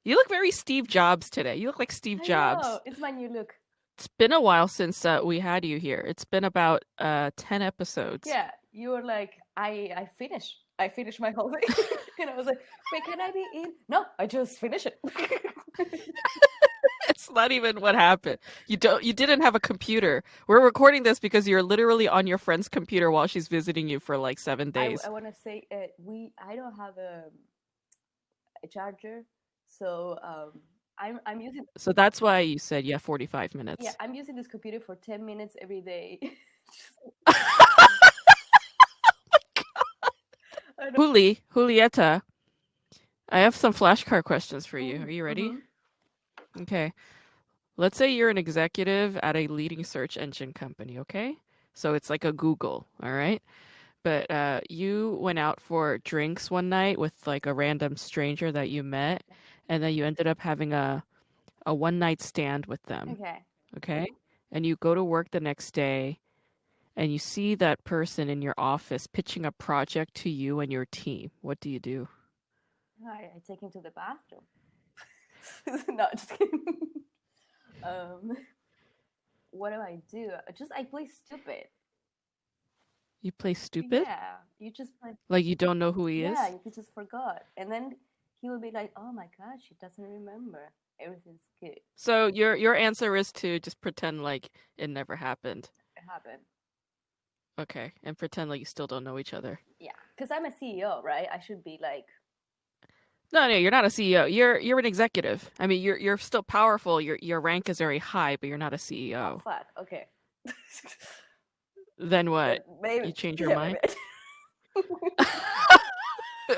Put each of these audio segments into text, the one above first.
You look very Steve Jobs today. You look like Steve I know. Jobs. It's my new look. It's been a while since we had you here. It's been about 10 episodes. Yeah, you were like, I finished my whole thing. And I was like, wait, can I be in? No, I just finish it. It's not even what happened. You didn't have a computer. We're recording this because you're literally on your friend's computer while she's visiting you for like 7 days. I want to say I don't have a charger, so I'm using So that's why you said, yeah, 45 yeah, minutes. I'm using this computer for 10 minutes every day. I don't, Julieta, I have some flashcard questions for you. Are you ready? mm-hmm. Okay. Let's say you're an executive at a leading search engine company, okay? So it's like a Google, all right? But you went out for drinks one night with like a random stranger that you met, and then you ended up having a one night stand with them, Okay. okay? And you go to work the next day and you see that person in your office pitching a project to you and your team. What do you do? I take him to the bathroom. No, just kidding. Um, what do I do? I play stupid. You play stupid? Yeah, you just play. Like you don't know who he Yeah, is? you just forgot, and then he will be like, "Oh my gosh, she doesn't remember. Everything's good. So your answer is to just pretend like it never happened. It happened." Okay, and pretend like you still don't know each other. Yeah, because I'm a CEO, right? I should be like, No, no, you're not a CEO. You're an executive. I mean, you're still powerful. Your rank is very high, but you're not a "Oh CEO. fuck, okay." Then what? Maybe, You change your yeah, mind? maybe.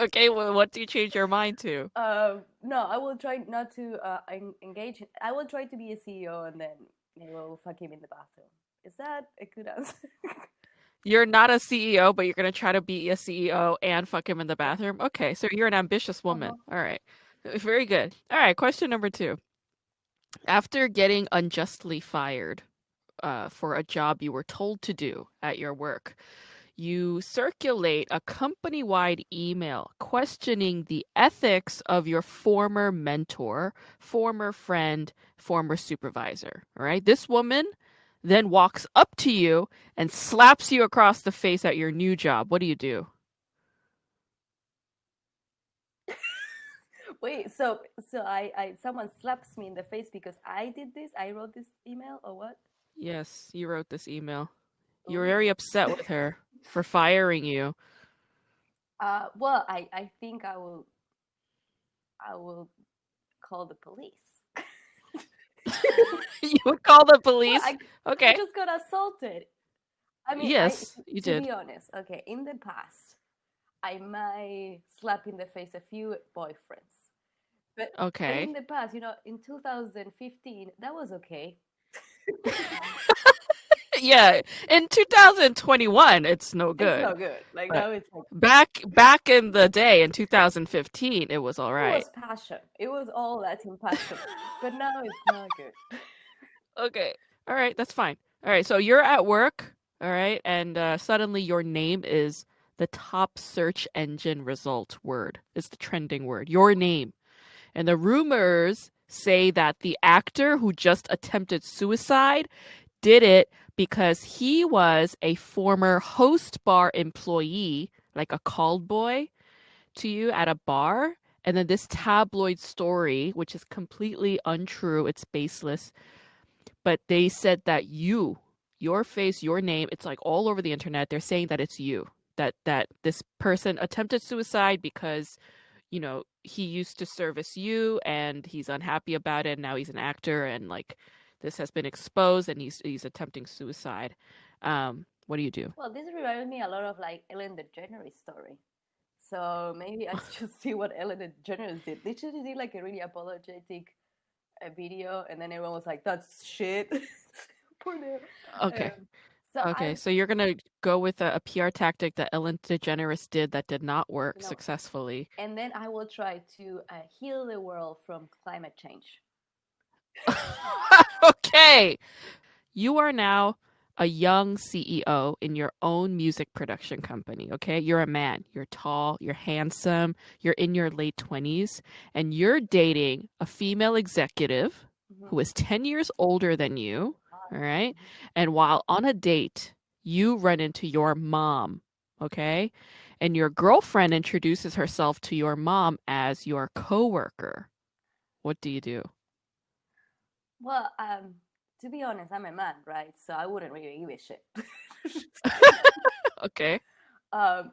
Okay, well, what do you change your mind to? No, I will try not to engage. I will try to be a CEO, and then I will fuck him in the bathroom. Is that a good answer? You're not a CEO, but you're gonna try to be a CEO and fuck him in the Yeah. bathroom. Okay, so you're an ambitious woman. Uh-huh. All right, very good. All right, question number two. After getting unjustly fired, for a job you were told to do at your work, you circulate a company wide email questioning the ethics of your former mentor, former friend, former supervisor. All right. This woman then walks up to you and slaps you across the face at your new job. What do you do? Wait, so someone slaps me in the face because I did this? I wrote this email or what? Yes, you wrote this email. You were Oh. very upset with her for firing you. Well, I think I will call the police. You would call the Well, police? I Okay. just got assaulted. I mean, Yes, you to did. be honest, okay, in the past, I might slap in the face a few boyfriends. But Okay. in the past, in 2015, that was okay. Yeah, in 2021, it's no It's good. no good. Like But now it's like back in the day in 2015, it was all it right. was passion. It was all Latin passion. But now it's not good. Okay. All right, that's fine. All right, so you're at work, all right, and suddenly your name is the top search engine result word. It's the trending word. Your name. And the rumors say that the actor who just attempted suicide did it because he was a former host bar employee, like a called boy to you at a bar. And then this tabloid story, which is completely untrue, it's baseless, but they said that your face, your name, it's like all over the internet. They're saying that it's you, that this person attempted suicide because he used to service you and he's unhappy about it. And now he's an actor and like this has been exposed and he's attempting suicide. What do you do? Well, this reminded me a lot of like Ellen DeGeneres story. So maybe I should see what Ellen DeGeneres did. They just did like a really apologetic video, and then everyone was like, "That's shit." Poor them. Okay. So Okay. So you're going to go with a PR tactic that Ellen DeGeneres did that did not work no, successfully. and then I will try to heal the world from climate change. Okay. You are now a young CEO in your own music production company, okay? You're a man, you're tall, you're handsome, you're in your late 20s, and you're dating a female executive Mm-hmm. who is 10 years older than you, all right? Mm-hmm. And while on a date, you run into your mom, okay? And your girlfriend introduces herself to your mom as your coworker. What do you do? Well, to be honest, I'm a man, right? So I wouldn't really give a shit. Okay.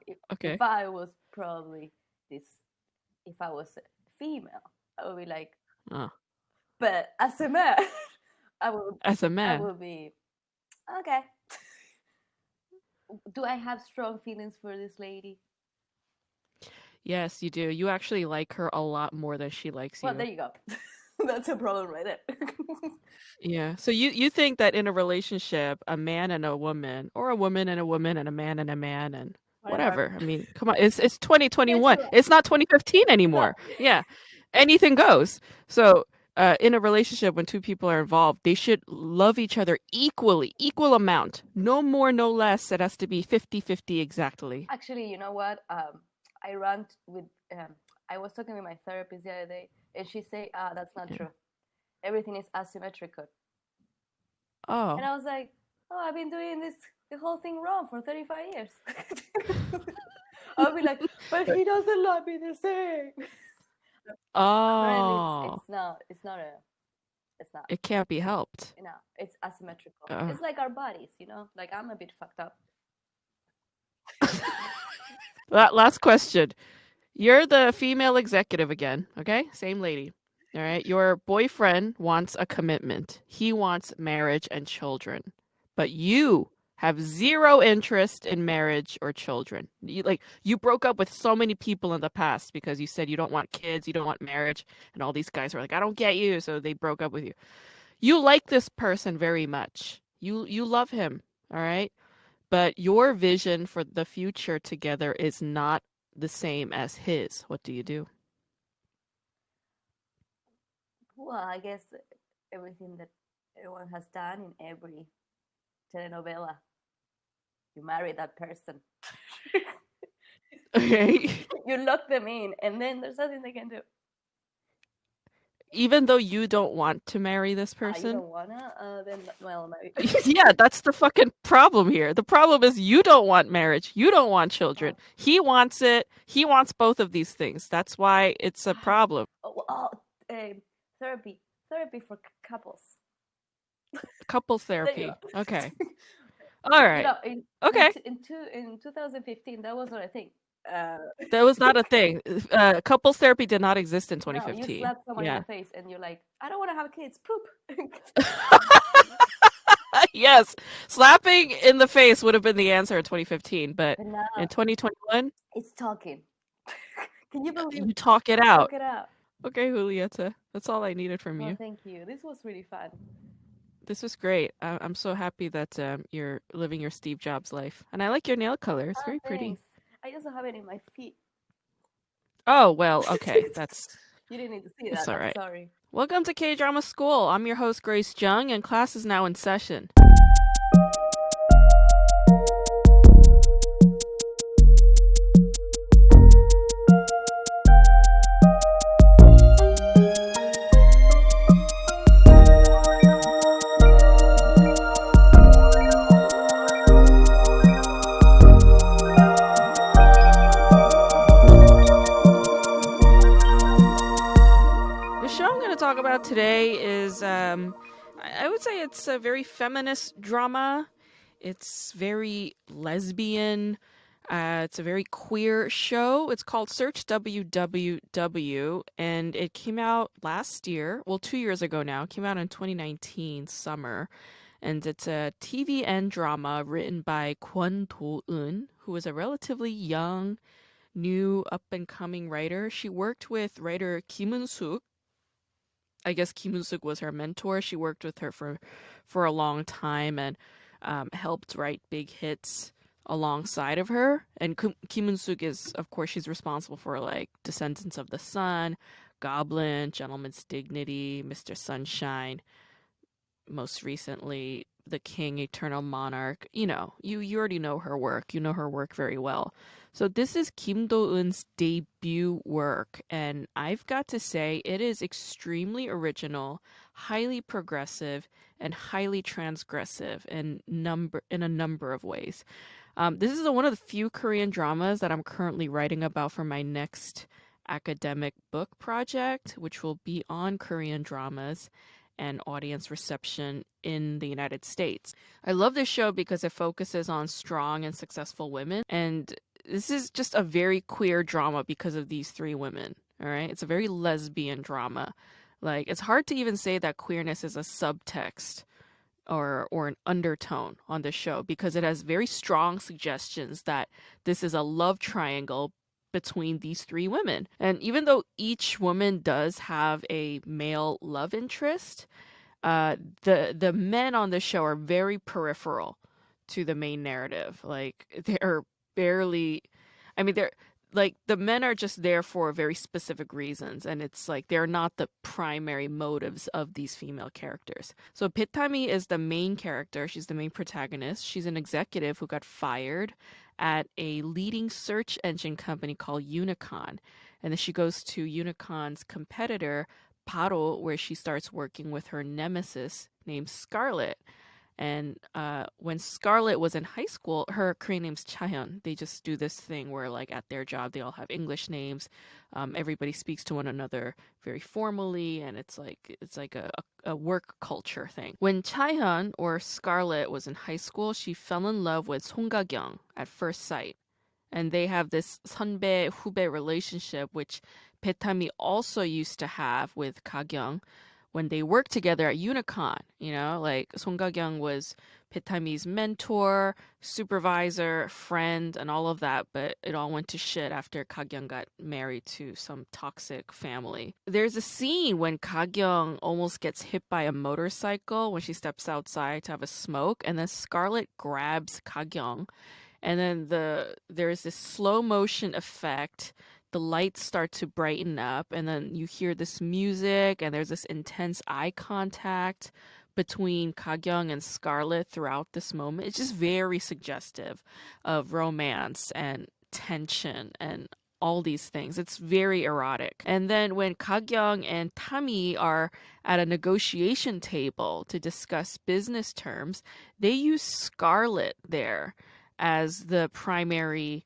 If Okay. I was probably this, if I was a female, I would be like, Uh, but as a man, I would, as a I man. would be okay. Do I have strong feelings for this lady? Yes, you do. You actually like her a lot more than she likes Well, there you. you go. That's a problem right there. Yeah. So you think that in a relationship, a man and a woman, or a woman and a woman, and a man and Whatever. whatever. I mean, come on, it's It's 2021. all right. It's not 2015 No. anymore. Yeah. Anything goes. So in a relationship, when two people are involved, they should love each other equally, equal amount. No more, no less. It has to be 50-50 exactly. Actually, you know what? I ran with. I was talking with my therapist the other day, and she said, "That's not Yeah. true. Everything is asymmetrical." And Oh. I was like, "Oh, I've been doing the whole thing wrong for 35 years." I'll be like, "But he doesn't love me the same." Apparently, Oh. it's not. It can't be helped. You know, it's asymmetrical. Uh. It's like our bodies, you know. Like I'm a bit fucked up. Last question. You're the female executive again, okay? Same lady. All right. Your boyfriend wants a commitment. He wants marriage and children. But you have zero interest in marriage or children. You broke up with so many people in the past because you said you don't want kids, you don't want marriage, and all these guys were like, "I don't get you," so they broke up with you. You like this person very much. You love him, all right? But your vision for the future together is not the same as his. What do you do? Well, I guess everything that everyone has done in every telenovela, you marry that person. Okay. You lock them in, and then there's nothing they can do. Even though you don't want to marry this You person? don't wanna? Then well, maybe. Yeah, that's the fucking problem here. The problem is you don't want marriage. You don't want children. Oh. He wants it. He wants both of these things. That's why it's a problem. Oh, therapy, therapy for couples. Couples There you therapy. go. Okay. All You right. know, Okay. in 2015, that was not a thing. That was not a thing. Couples therapy did not exist in No, you 2015. slap someone in Yeah. the face, and you're like, I don't want to have kids. Poop. Yes, slapping in the face would have been the answer in 2015, but But now in 2021, it's talking. Can you believe? you talk it out. Talk it out. Okay, Julieta, that's all I needed from Well, you. thank you. This was really fun. This was great. I'm so happy that you're living your Steve Jobs life, and I like your nail color. It's very pretty. Thanks. I also have it in my feet. Oh well, okay, You didn't need to see that's that. all I'm right. sorry. Welcome to K Drama School. I'm your host Grace Jung, and class is now in session. The show I'm going to talk about today is, I would say it's a very feminist drama. It's very lesbian. It's a very queer show. It's called Search WWW, and it came out last year. Well, 2 years ago now. It came out in 2019 summer, and it's a TVN drama written by Kwon Do-eun, who is a relatively young, new, up-and-coming writer. She worked with writer Kim Eun-suk. I guess Kim Eun-suk was her mentor. She worked with her for a long time and helped write big hits alongside of her. And Kim Eun-suk is, of course, she's responsible for like Descendants of the Sun, Goblin, Gentleman's Dignity, Mr. Sunshine. Most recently, the king, eternal monarch. You already know her work. You know her work very well. So this is Kim Do-eun's debut work, and I've got to say it is extremely original, highly progressive, and highly transgressive in a number of ways. This is one of the few Korean dramas that I'm currently writing about for my next academic book project, which will be on Korean dramas and audience reception in the United States. I love this show because it focuses on strong and successful women, and this is just a very queer drama because of these three women. All right, it's a very lesbian drama. Like, it's hard to even say that queerness is a subtext or an undertone on the show because it has very strong suggestions that this is a love triangle between these three women. And even though each woman does have a male love interest, the men on the show are very peripheral to the main narrative. Like, they're barely, I mean, they're like, the men are just there for very specific reasons, and it's like they're not the primary motives of these female characters. So Pitami is the main character. She's the main protagonist. She's an executive who got fired at a leading search engine company called Unicon. And then she goes to Unicon's competitor, Paro, where she starts working with her nemesis named Scarlett. And when Scarlett was in high school, her Korean name's Chahyun. They just do this thing where, like, at their job, they all have English names. Everybody speaks to one another very formally, and it's like a work culture thing. When Chahyun, or Scarlett, was in high school, she fell in love with Song Ga-kyung at first sight, and they have this 선배 후배 relationship, which Petami also used to have with Ga-kyung when they worked together at Unicon. Like, Song Ga-kyung was Pitami's mentor, supervisor, friend, and all of that, but it all went to shit after Ga-kyung got married to some toxic family. There's a scene when Ga-kyung almost gets hit by a motorcycle when she steps outside to have a smoke, and then Scarlett grabs Ga-kyung, and then there's this slow motion effect. The lights start to brighten up, and then you hear this music, and there's this intense eye contact between Ga-kyung and Scarlett throughout this moment. It's just very suggestive of romance and tension and all these things. It's very erotic. And then when Ga-kyung and Tami are at a negotiation table to discuss business terms, they use Scarlett there as the primary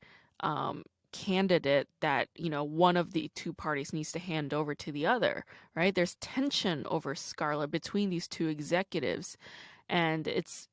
candidate that one of the two parties needs to hand over to the other, right? There's tension over Scarlett between these two executives, and it's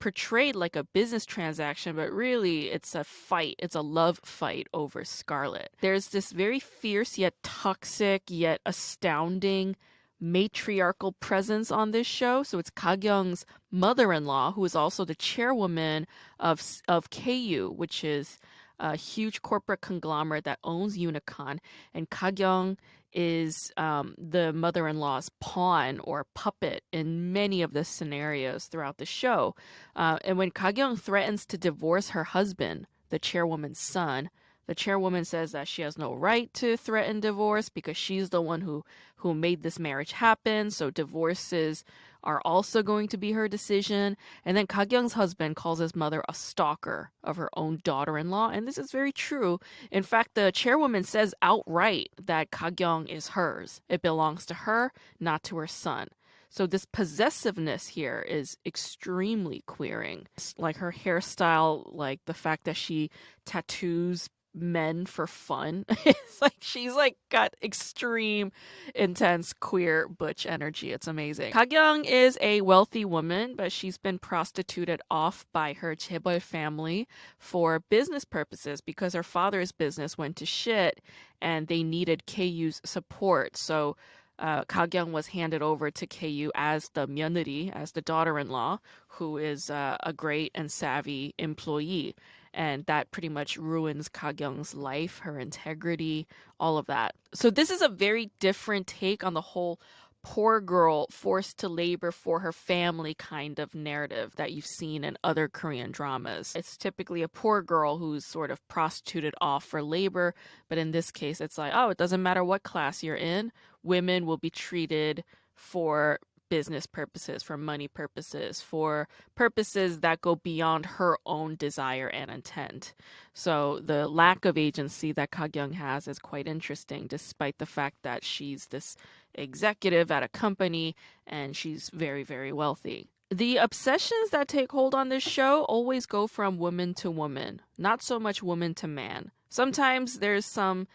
portrayed like a business transaction, but really it's a fight. It's a love fight over Scarlett. There's this very fierce yet toxic yet astounding matriarchal presence on this show. So it's Ga-kyung's mother-in-law, who is also the chairwoman of KU, which is a huge corporate conglomerate that owns Unicon, and Ga-kyung is the mother-in-law's pawn or puppet in many of the scenarios throughout the show. And when Ga-kyung threatens to divorce her husband, the chairwoman's son, the chairwoman says that she has no right to threaten divorce because she's the one who made this marriage happen. So divorces are also going to be her decision. And then Ga-kyung's husband calls his mother a stalker of her own daughter-in-law. And this is very true. In fact, the chairwoman says outright that Ga-kyung is hers. It belongs to her, not to her son. So this possessiveness here is extremely queering. Like, her hairstyle, like the fact that she tattoos men for fun. It's like she's like got extreme intense queer butch energy. It's amazing. Ga-kyung is a wealthy woman, but she's been prostituted off by her chaebol family for business purposes because her father's business went to shit and they needed KU's support. So Ga-kyung was handed over to KU as the myeoneri, as the daughter-in-law, who is a great and savvy employee. And that pretty much ruins Ga-kyung's life, her integrity, all of that. So this is a very different take on the whole poor girl forced to labor for her family kind of narrative that you've seen in other Korean dramas. It's typically a poor girl who's sort of prostituted off for labor, but in this case, it's like, oh, it doesn't matter what class you're in, women will be treated for business purposes, for money purposes, for purposes that go beyond her own desire and intent. So the lack of agency that Kagyung has is quite interesting, despite the fact that she's this executive at a company and she's very, very wealthy. The obsessions that take hold on this show always go from woman to woman, not so much woman to man. Sometimes there's some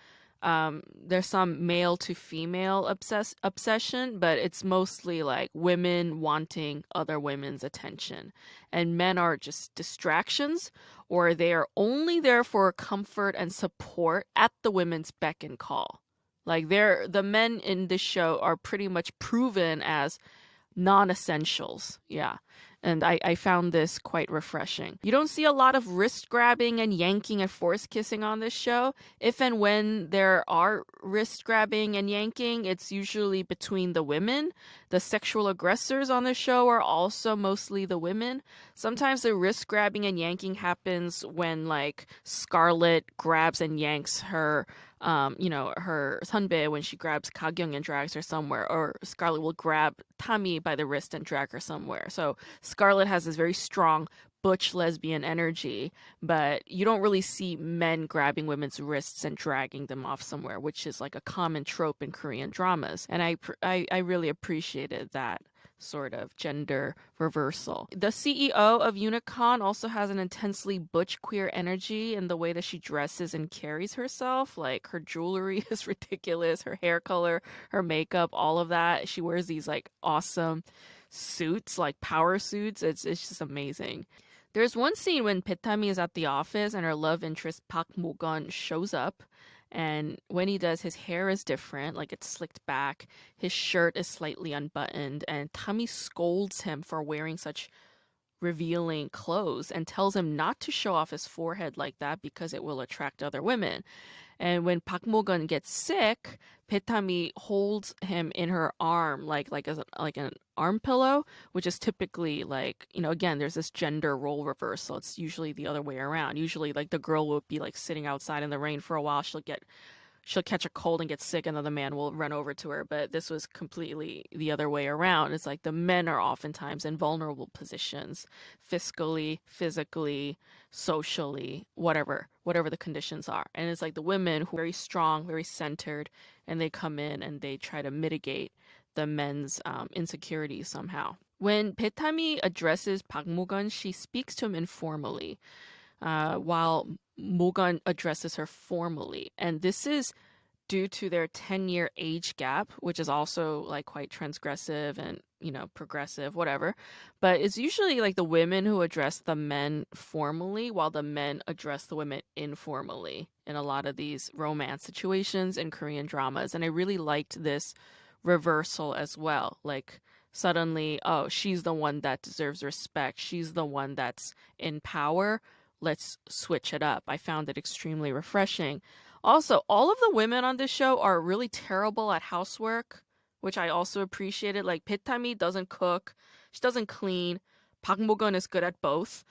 male to female obsession, but it's mostly like women wanting other women's attention. And men are just distractions, or they are only there for comfort and support at the women's beck and call. Like the men in this show are pretty much proven as non-essentials. Yeah. And I found this quite refreshing. You don't see a lot of wrist grabbing and yanking and force kissing on this show. If and when there are wrist grabbing and yanking, it's usually between the women. The sexual aggressors on the show are also mostly the women. Sometimes the wrist grabbing and yanking happens when like Scarlett grabs and yanks her her Sunbae when she grabs Kagyung and drags her somewhere, or Scarlett will grab Tommy by the wrist and drag her somewhere. So Scarlett has this very strong butch lesbian energy, but you don't really see men grabbing women's wrists and dragging them off somewhere, which is like a common trope in Korean dramas. And I really appreciated that sort of gender reversal. The CEO of Unicon also has an intensely butch queer energy in the way that she dresses and carries herself. Like her jewelry is ridiculous, her hair color, her makeup, all of that. She wears these like awesome suits, like power suits. It's just amazing. There's one scene when Pitami is at the office and her love interest Park Mo-gun shows up. And when he does, his hair is different, like it's slicked back. His shirt is slightly unbuttoned, and Tommy scolds him for wearing such revealing clothes and tells him not to show off his forehead like that because it will attract other women. And when Park Mo-gun gets sick, Pitami holds him in her arm like an arm pillow, which is typically like, again, there's this gender role reversal. It's usually the other way around. Usually like the girl will be like sitting outside in the rain for a while. She'll catch a cold and get sick, and then the man will run over to her. But this was completely the other way around. It's like the men are oftentimes in vulnerable positions, fiscally, physically, socially, whatever the conditions are. And it's like the women who are very strong, very centered, and they come in and they try to mitigate the men's insecurities somehow. When Petami addresses Park Mo-gun, she speaks to him informally, while Mo-gun addresses her formally. And this is due to their 10-year age gap, which is also like quite transgressive and, progressive, whatever. But it's usually like the women who address the men formally while the men address the women informally in a lot of these romance situations in Korean dramas. And I really liked this reversal as well. Like suddenly, oh, she's the one that deserves respect. She's the one that's in power. Let's switch it up. I found it extremely refreshing. Also, all of the women on this show are really terrible at housework, which I also appreciated. Like Pitami doesn't cook, she doesn't clean. Park Mo-gun is good at both.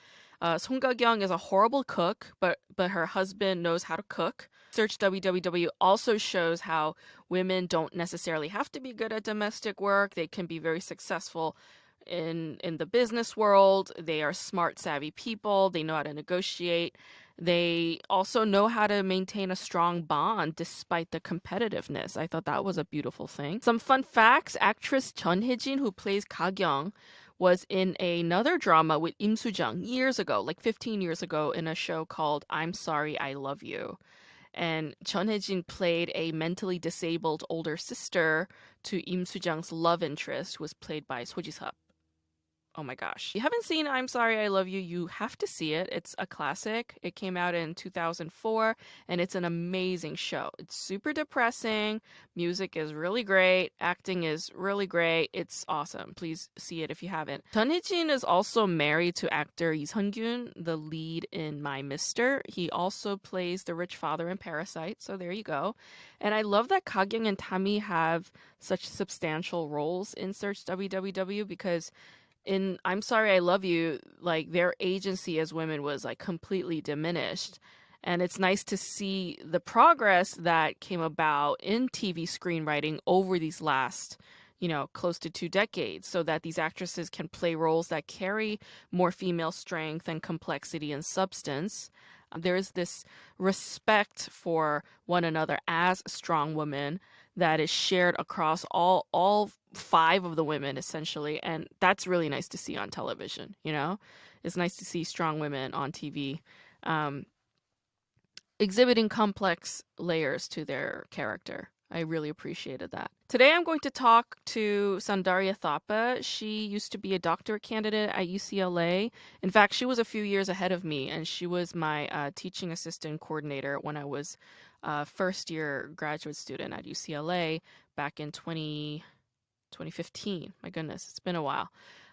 Song Ga-kyung is a horrible cook, but her husband knows how to cook. Search WWW also shows how women don't necessarily have to be good at domestic work. They can be very successful in the business world. They are smart, savvy people. They know how to negotiate. They also know how to maintain a strong bond despite the competitiveness. I thought that was a beautiful thing. Some fun facts: actress Chun Hye-jin, who plays Ga-kyung, was in another drama with Im Soo-jung years ago, like 15 years ago, in a show called I'm Sorry, I Love You. And Chun Hye-jin played a mentally disabled older sister to Im Soo-jung's love interest, who was played by Seo Ji-sup. Oh my gosh. If you haven't seen I'm Sorry, I Love You, you have to see it. It's a classic. It came out in 2004, and it's an amazing show. It's super depressing. Music is really great. Acting is really great. It's awesome. Please see it if you haven't. Chun Hye-jin is also married to actor Lee Sun-gyun, the lead in My Mister. He also plays the rich father in Parasite, so there you go. And I love that Kagyung and Tami have such substantial roles in Search WWW, because in I'm Sorry, I Love You, like their agency as women was like completely diminished. And it's nice to see the progress that came about in TV screenwriting over these last close to 2 decades, so that these actresses can play roles that carry more female strength and complexity and substance. There's this respect for one another as strong women that is shared across all five of the women essentially, and that's really nice to see on television. It's nice to see strong women on TV. Um, exhibiting complex layers to their character. I really appreciated that. Today I'm going to talk to Sandaria Thapa. She used to be a doctorate candidate at UCLA. In fact, she was a few years ahead of me, and she was my teaching assistant coordinator when I was a first year graduate student at UCLA back in 2015. My goodness, it's been a while.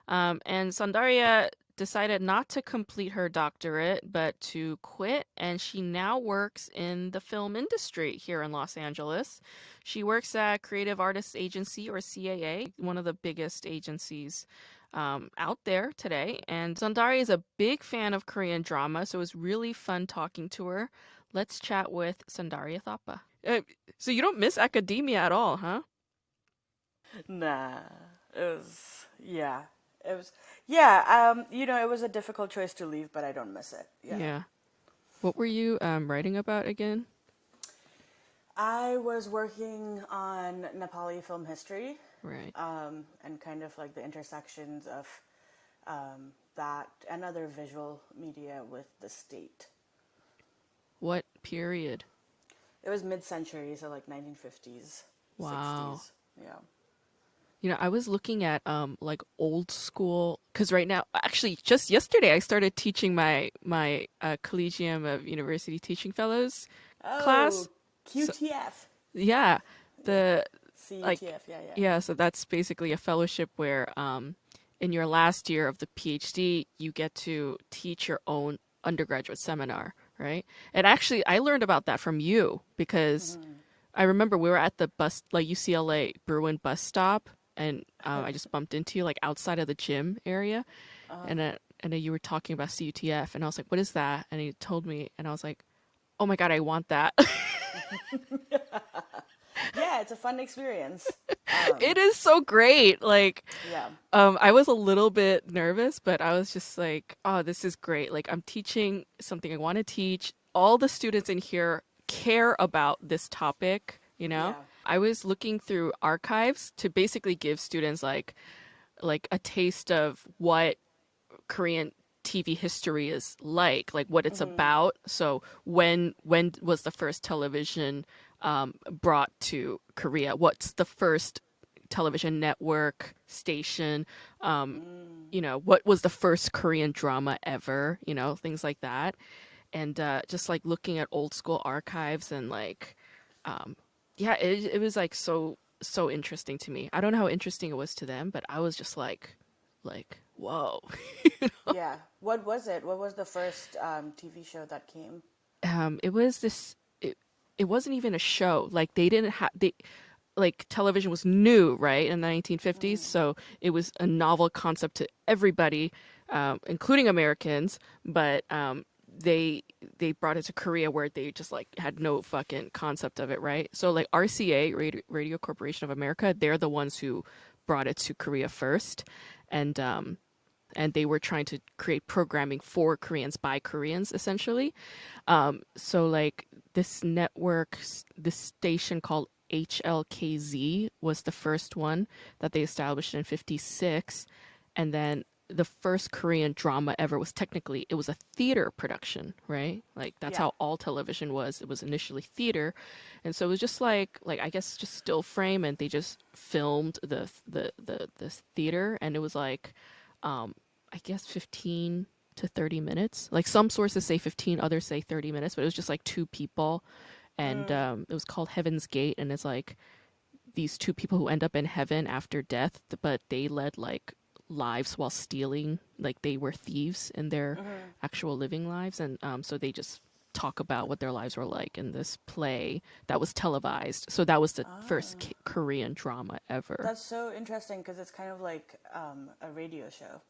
And Saundarya decided not to complete her doctorate, but to quit, and she now works in the film industry here in Los Angeles. She works at Creative Artists Agency, or CAA, one of the biggest agencies out there today. And Saundarya is a big fan of Korean drama, so it was really fun talking to her. Let's chat with Sandaria Thapa. So you don't miss academia at all, huh? Nah, it was yeah, it was yeah. It was a difficult choice to leave, but I don't miss it. Yeah, Yeah. What were you writing about again? I was working on Nepali film history, Right. and kind of like the intersections of that and other visual media with the state. What period? It was mid-century, so like 1950s, Wow. 60s. Yeah. I was looking at like old school because right now, actually, just yesterday, I started teaching my Collegium of University Teaching Fellows class. Oh, So QTF. yeah, Yeah. the like CUTF. Yeah, yeah. yeah, so that's basically a fellowship where in your last year of the PhD, you get to teach your own undergraduate seminar, right? And actually, I learned about that from you because I remember we were at the bus, like UCLA Bruin bus stop, and I just bumped into you like outside of the gym area, and then you were talking about CUTF, and I was like, "What is that?" And he told me, and I was like, "Oh my God, I want that." Yeah, it's a fun experience. It is so great. Like, Yeah. I was a little bit nervous, but I was just like, "Oh, this is great! Like, I'm teaching something I want to teach. All the students in here care about this topic." Yeah. I was looking through archives to basically give students like a taste of what Korean TV history is like what it's about. So when was the first television brought to Korea? What's the first television network station? What was the first Korean drama ever? Things like that. And just like looking at old school archives and like yeah, it was like so interesting to me. I don't know how interesting it was to them, but I was just like whoa. Yeah. What was it? What was the first TV show that came? It was this. It wasn't even a show. Like they didn't have they like television was new, right, in the 1950s. So it was a novel concept to everybody, including Americans. But they brought it to Korea where they just like had no fucking concept of it, right? So like RCA, Radio Corporation of America, they're the ones who brought it to Korea first, and they were trying to create programming for Koreans by Koreans, essentially. So like this network, this station called HLKZ was the first one that they established in 56. And then the first Korean drama ever was technically, it was a theater production, right? Like that's Yeah. how all television was. It was initially theater. And so it was just like I guess just still frame, and they just filmed the theater, and it was like I guess 15 to 30 minutes. Like some sources say 15, others say 30 minutes, but it was just like two people. And it was called Heaven's Gate. And it's like these two people who end up in heaven after death, but they led like lives while stealing. Like they were thieves in their actual living lives. And so they just talk about what their lives were like in this play that was televised. So that was the first Korean drama ever. That's so interesting because it's kind of like a radio show.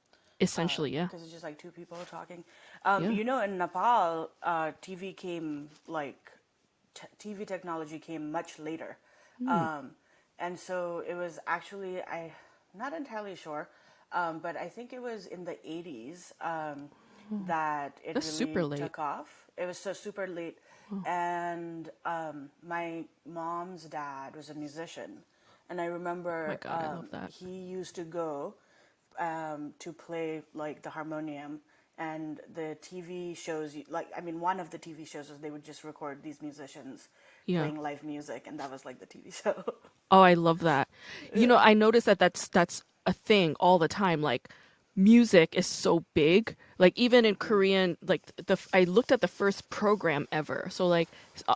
Essentially, yeah. Because it's just like two people talking. Yeah. In Nepal, TV came like TV technology came much later. And so it was actually, I'm not entirely sure, but I think it was in the 80s that it That's super really late. took off. It was so super late. Oh And my mom's dad was a musician. And I my remember God, I love that. he used to go to play like the harmonium, and the TV shows, like, I mean, one of the TV shows was they would just record these musicians Yeah. playing live music, and that was like the TV show. Oh, I love that. You know, Yeah. I noticed that that's a thing all the time. Like, music is so big. Like, even in Korean, like I looked at the first program ever. So like,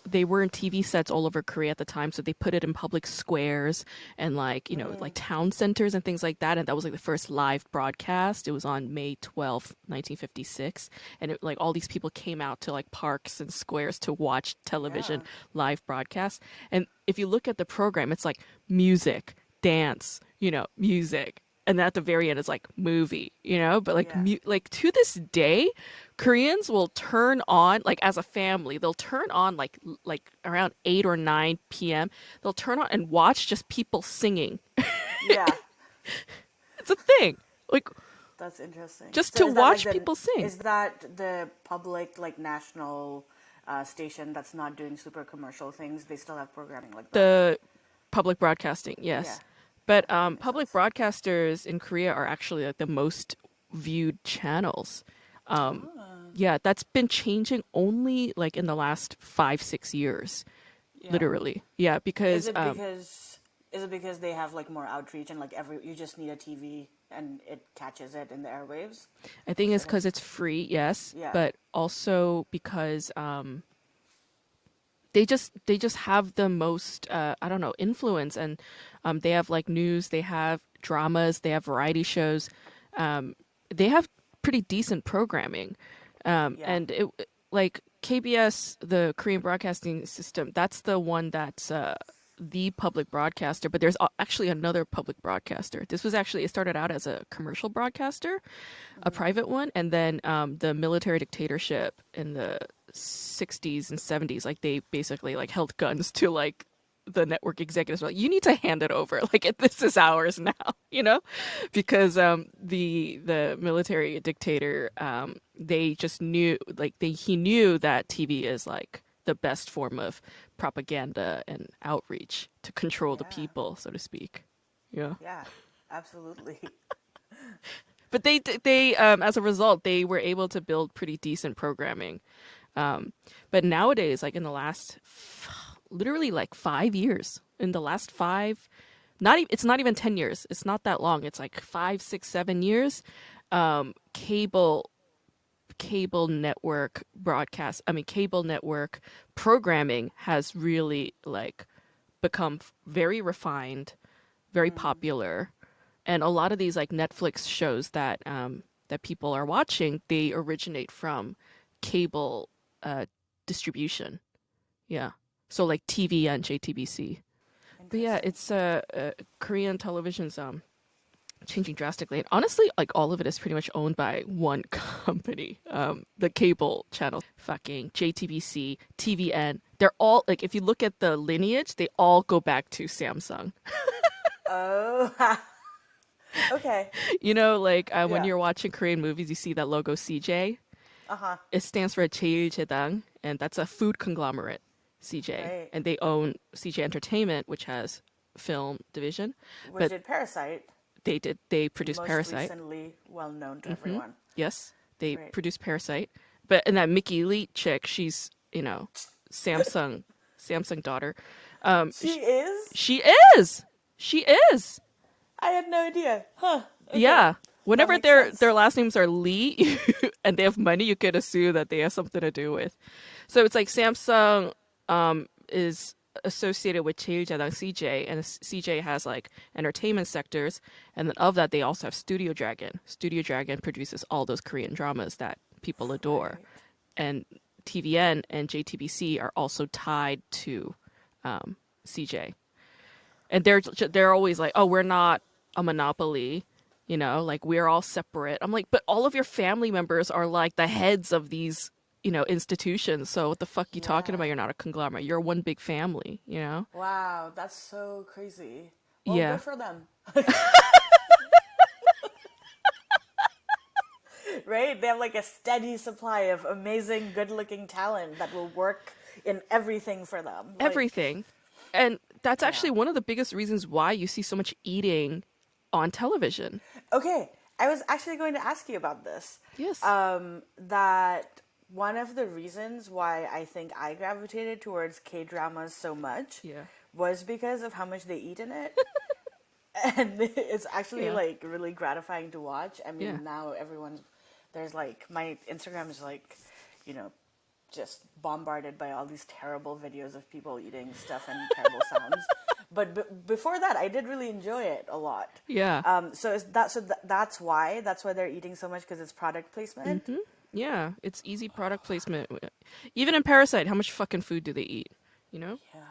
they were in TV sets all over Korea at the time. So they put it in public squares and like, you know, like town centers and things like that. And that was like the first live broadcast. It was on May 12th, 1956, and it, like all these people came out to like parks and squares to watch television Yeah. live broadcasts. And if you look at the program, it's like music, dance, you know, music. And at the very end, it's like movie, you know. But like, Yeah. like to this day, Koreans will turn on like as a family. They'll turn on like around 8 or 9 p.m. They'll turn on and watch just people singing. Yeah. It's a thing. Like That's interesting. just So to is that like watch the people sing. is that the public, like, national station that's not doing super commercial things? They still have programming like that. The public broadcasting, Yeah. yes. But Okay, that makes public sense. broadcasters in Korea are actually like the most viewed channels. Yeah, that's been changing only like in the last 5, 6 years, Yeah. literally. Yeah, Is because it because is it because they have like more outreach, and like every you just need a TV and it catches it in the airwaves I think it's instead of because it's free, yes, yeah. but also because they just have the most I don't know, influence, and they have like news, they have dramas, they have variety shows, they have pretty decent programming, Yeah. and it like KBS, the Korean Broadcasting System, that's the one that's the public broadcaster, but there's actually another public broadcaster. This was actually, it started out as a commercial broadcaster, a private one, and then the military dictatorship in the 60s and 70s, like they basically like held guns to like the network executives, were like, you need to hand it over, like this is ours now, you know, because the military dictator, they just knew, like he knew that TV is like the best form of propaganda and outreach to control the Yeah. people, so to speak. Yeah. Yeah. Absolutely. But they as a result, they were able to build pretty decent programming. But nowadays, like in the last literally like 5 years, in the last five, not even, it's not even 10 years. It's not that long. It's like 5, 6, 7 years. Cable network broadcast. I mean, cable network programming has really like become very refined, very popular, and a lot of these like Netflix shows that that people are watching, they originate from cable uh, distribution. Yeah, so like TV and JTBC. But yeah, Interesting. it's Korean television's changing drastically. And honestly, like all of it is pretty much owned by one company. The cable channel, fucking JTBC, TVN. They're all like, if you look at the lineage, they all go back to Samsung. Oh. Okay. You know, like when Yeah. you're watching Korean movies, you see that logo CJ. Uh-huh. It stands for 제일제당, and that's a food conglomerate, CJ. Right. And they own CJ Entertainment, which has film division. Which But did Parasite, they produce most Parasite. recently well known to everyone. Yes, they Right. produce Parasite. But and that Mickey Lee chick, she's, you know, Samsung daughter. She is? She is. She is. I had no idea. Huh. Okay. Yeah. That Whenever makes their sense. last names are Lee and they have money, you could assume that they have something to do with. So it's like Samsung is associated with 제일제당 CJ, and CJ has like entertainment sectors, and then of that they also have Studio Dragon. Studio Dragon produces all those Korean dramas that people adore, Right. and TVN and JTBC are also tied to CJ, and they're always like, oh, we're not a monopoly, you know, like we're all separate. I'm like, but all of your family members are like the heads of these, institutions. So what the fuck you talking Yeah. about? You're not a conglomerate. You're one big family, you know? Wow, that's so crazy. Well, Yeah. good for them. Right? They have like a steady supply of amazing, good-looking talent that will work in everything for them. Like, Everything. And that's yeah. actually one of the biggest reasons why you see so much eating on television. Okay, I was actually going to ask you about this. Yes. That one of the reasons why I think I gravitated towards K-dramas so much Yeah. was because of how much they eat in it. And it's actually Yeah. like really gratifying to watch. I Yeah. mean, now there's like, my Instagram is like, you know, just bombarded by all these terrible videos of people eating stuff and terrible sounds. But before that, I did really enjoy it a lot. Yeah. That's why they're eating so much, because it's product placement. Yeah. It's easy product placement. Even in Parasite, how much fucking food do they eat? You know? Yeah.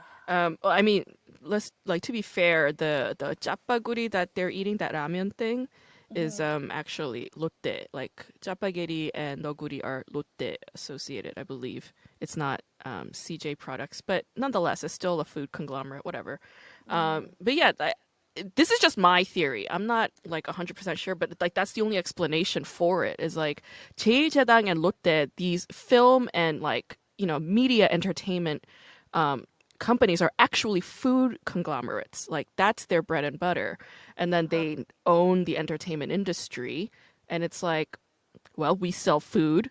Well, I mean, let's like to be fair, the japaguri that they're eating, that ramen thing, is actually lotte. Like japageri and noguri are lotte associated, I believe. It's not CJ products, but nonetheless, it's still a food conglomerate, whatever. But yeah, this is just my theory. I'm not like 100% sure, but like that's the only explanation for it. Is like 제일제당 and Lotte, these film and like media entertainment companies are actually food conglomerates. Like that's their bread and butter. And then they own the entertainment industry. And it's like, well, we sell food.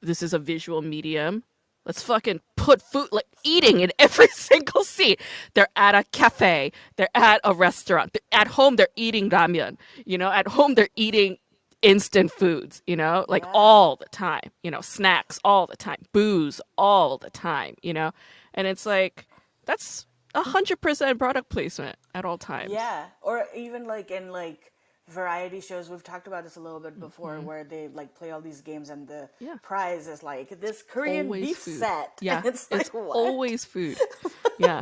This is a visual medium. Let's fucking put food, like eating in every single seat. They're at a cafe. They're at a restaurant. At home, they're eating ramen. At home, they're eating instant foods, like Yeah. all the time, snacks all the time, booze all the time, and it's like, that's 100% product placement at all times. Yeah, or even like in like variety shows, we've talked about this a little bit before, where they like play all these games and the Yeah. prize is like this Korean Always beef food. set. Yeah. And it's like, It's what? always food. Yeah.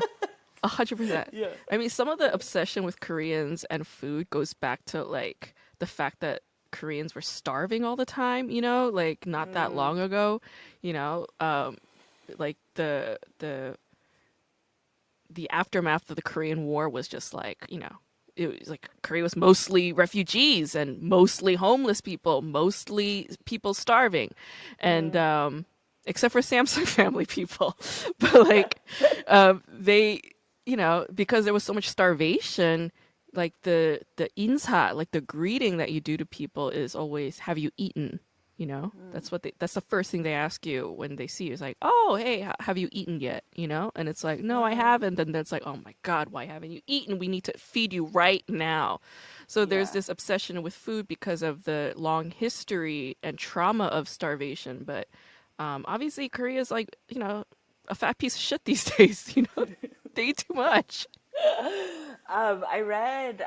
100%. Yeah. I mean, some of the obsession with Koreans and food goes back to like the fact that Koreans were starving all the time, like not that long ago, like the aftermath of the Korean War was just like, it was like Korea was mostly refugees and mostly homeless people, mostly people starving, and except for Samsung family people, but like they, because there was so much starvation, like the insa, like the greeting that you do to people is always, "Have you eaten?" That's the first thing they ask you when they see you. It's like, "Oh, hey, have you eaten yet?" And it's like, "No, I haven't." And then it's like, "Oh my God, why haven't you eaten? We need to feed you right now." So there's Yeah. this obsession with food because of the long history and trauma of starvation. But obviously, Korea is like, a fat piece of shit these days. They eat too much. I read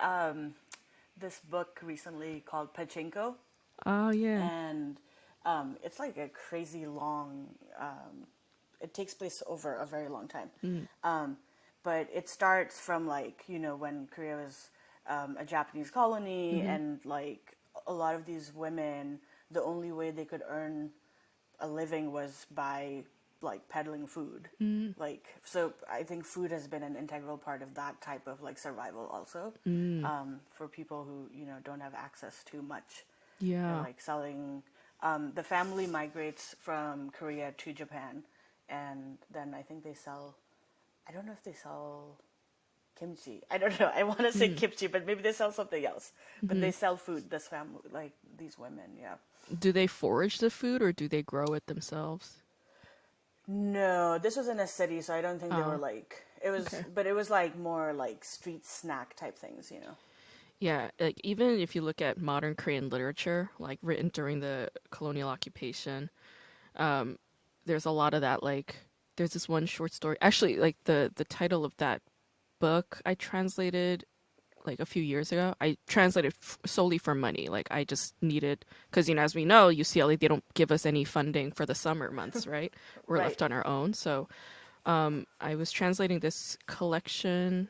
this book recently called Pachinko, Oh yeah. and it's like a crazy long. It takes place over a very long time, but it starts from like, when Korea was a Japanese colony, and like a lot of these women, the only way they could earn a living was by like peddling food. Like, so I think food has been an integral part of that type of like survival also, for people who don't have access to much. They're Yeah. like selling. The family migrates from Korea to Japan, and then I think they sell. I don't know if they sell kimchi. I don't know. I want to say kimchi, but maybe they sell something else. But they sell food. This family, like these women, yeah. Do they forage the food or do they grow it themselves? No, this was in a city, so I don't think they were Oh, like. It was, okay. but it was like more like street snack type things. Yeah, like even if you look at modern Korean literature, like written during the colonial occupation, there's a lot of that. Like, there's this one short story. Actually, like the title of that book I translated like a few years ago. I translated solely for money. Like I just needed, because as we know, UCLA, they don't give us any funding for the summer months, right? We're Right. left on our own. So I was translating this collection.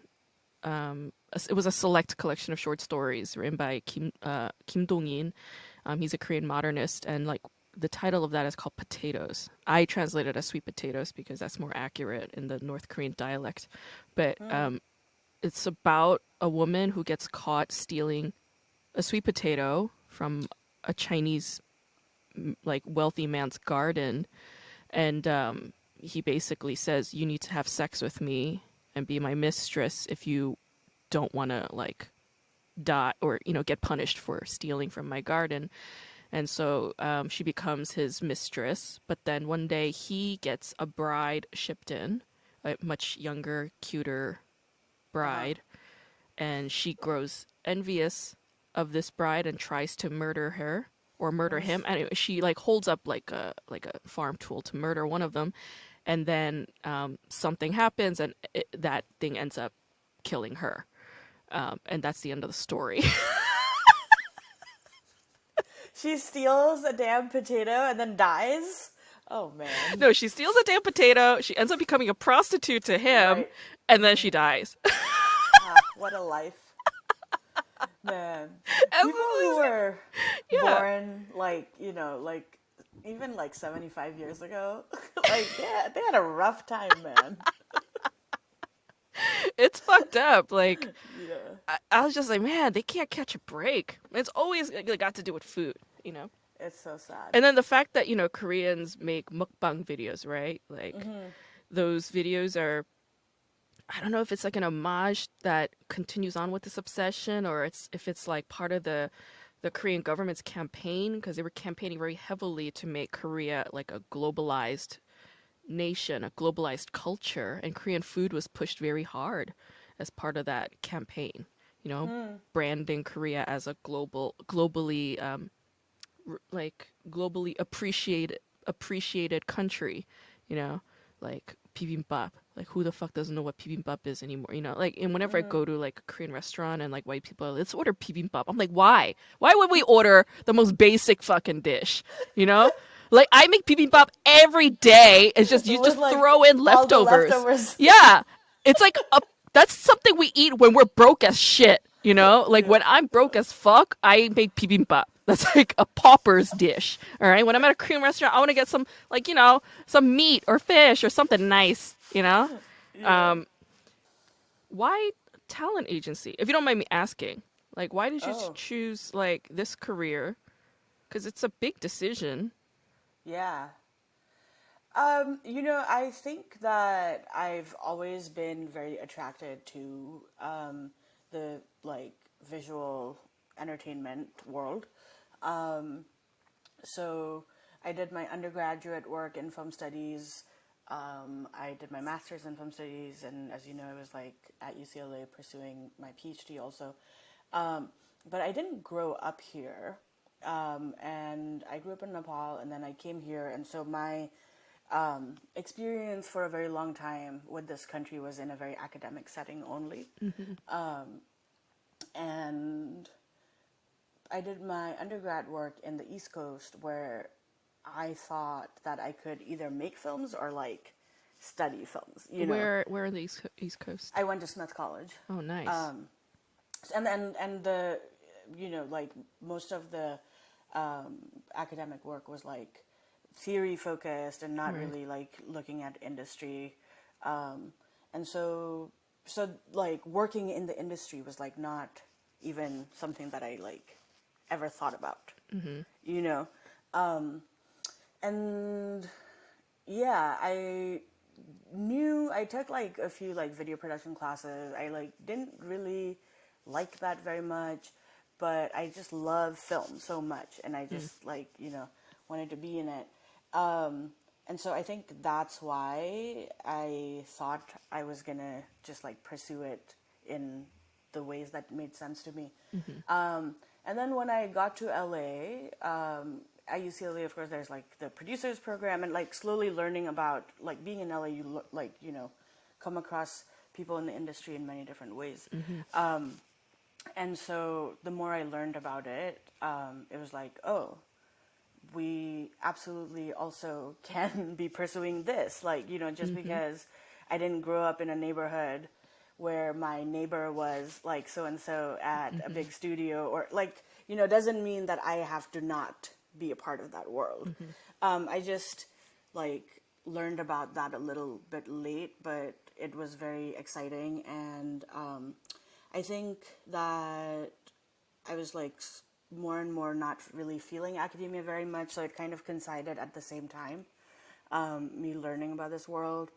It was a select collection of short stories written by Kim Dong-in. He's a Korean modernist, and like the title of that is called Potatoes. I translate it as sweet potatoes because that's more accurate in the North Korean dialect. But it's about a woman who gets caught stealing a sweet potato from a Chinese like wealthy man's garden, and he basically says, "You need to have sex with me and be my mistress if you don't want to like die or get punished for stealing from my garden." And so she becomes his mistress. But then one day he gets a bride shipped in, a much younger, cuter bride, and she grows envious of this bride and tries to murder her or murder him. Anyway, she like holds up like a farm tool to murder one of them, and then something happens, and that thing ends up killing her. And that's the end of the story. She steals a damn potato and then dies? Oh, man. No, she steals a damn potato. She ends up becoming a prostitute to him, Right. and then she dies. What a life. Man. And People who were yeah. born, like, like, even like 75 years ago, like, they had a rough time, man. It's fucked up. Like, Yeah. I was just like, man, they can't catch a break. It's always got to do with food, It's so sad. And then the fact that, Koreans make mukbang videos, right? Like, those videos are, I don't know if it's like an homage that continues on with this obsession, or if it's like part of the Korean government's campaign, because they were campaigning very heavily to make Korea like a globalized nation, a globalized culture, and Korean food was pushed very hard as part of that campaign. Branding Korea as a globally globally appreciated country. Like bibimbap. Like, who the fuck doesn't know what bibimbap is anymore? Like, and whenever I go to like a Korean restaurant and like white people, let's order bibimbap. I'm like, why? Why would we order the most basic fucking dish? Like, I make bibimbap every day. It's just you With, just like, throw in all the leftovers. leftovers. Yeah, it's like that's something we eat when we're broke as shit. Like, when I'm broke as fuck, I make bibimbap. That's like a pauper's dish. All right. When I'm at a Korean restaurant, I want to get some, like, some meat or fish or something nice, Yeah. Why talent agency? If you don't mind me asking, like, why did you Oh, choose, like, this career? Because it's a big decision. yeah. I think that I've always been very attracted to the like visual entertainment world. So I did my undergraduate work in film studies. I did my master's in film studies, and as you know, I was like at UCLA pursuing my PhD also. But I didn't grow up here, and I grew up in Nepal, and then I came here, and so my experience for a very long time with this country was in a very academic setting only. And I did my undergrad work in the East Coast where I thought that I could either make films or like study films, Where in the East Coast? I went to Smith College. Oh, nice. And the like most of the academic work was like theory focused and not really like looking at industry, and so like working in the industry was like not even something that I like ever thought about, and yeah, I took like a few like video production classes. I like didn't really like that very much, but I just love film so much, and I just like wanted to be in it. And so I think that's why I thought I was gonna just like pursue it in the ways that made sense to me. And then when I got to LA, at UCLA, of course, there's like the producers program, and like slowly learning about like being in LA, you come across people in the industry in many different ways. And so the more I learned about it, it was like, oh, we absolutely also can be pursuing this. Like, just because I didn't grow up in a neighborhood where my neighbor was like so-and-so at a big studio or like, doesn't mean that I have to not be a part of that world. Mm-hmm. I just like learned about that a little bit late, but it was very exciting, and I think that I was like more and more not really feeling academia very much, so it kind of coincided at the same time, me learning about this world.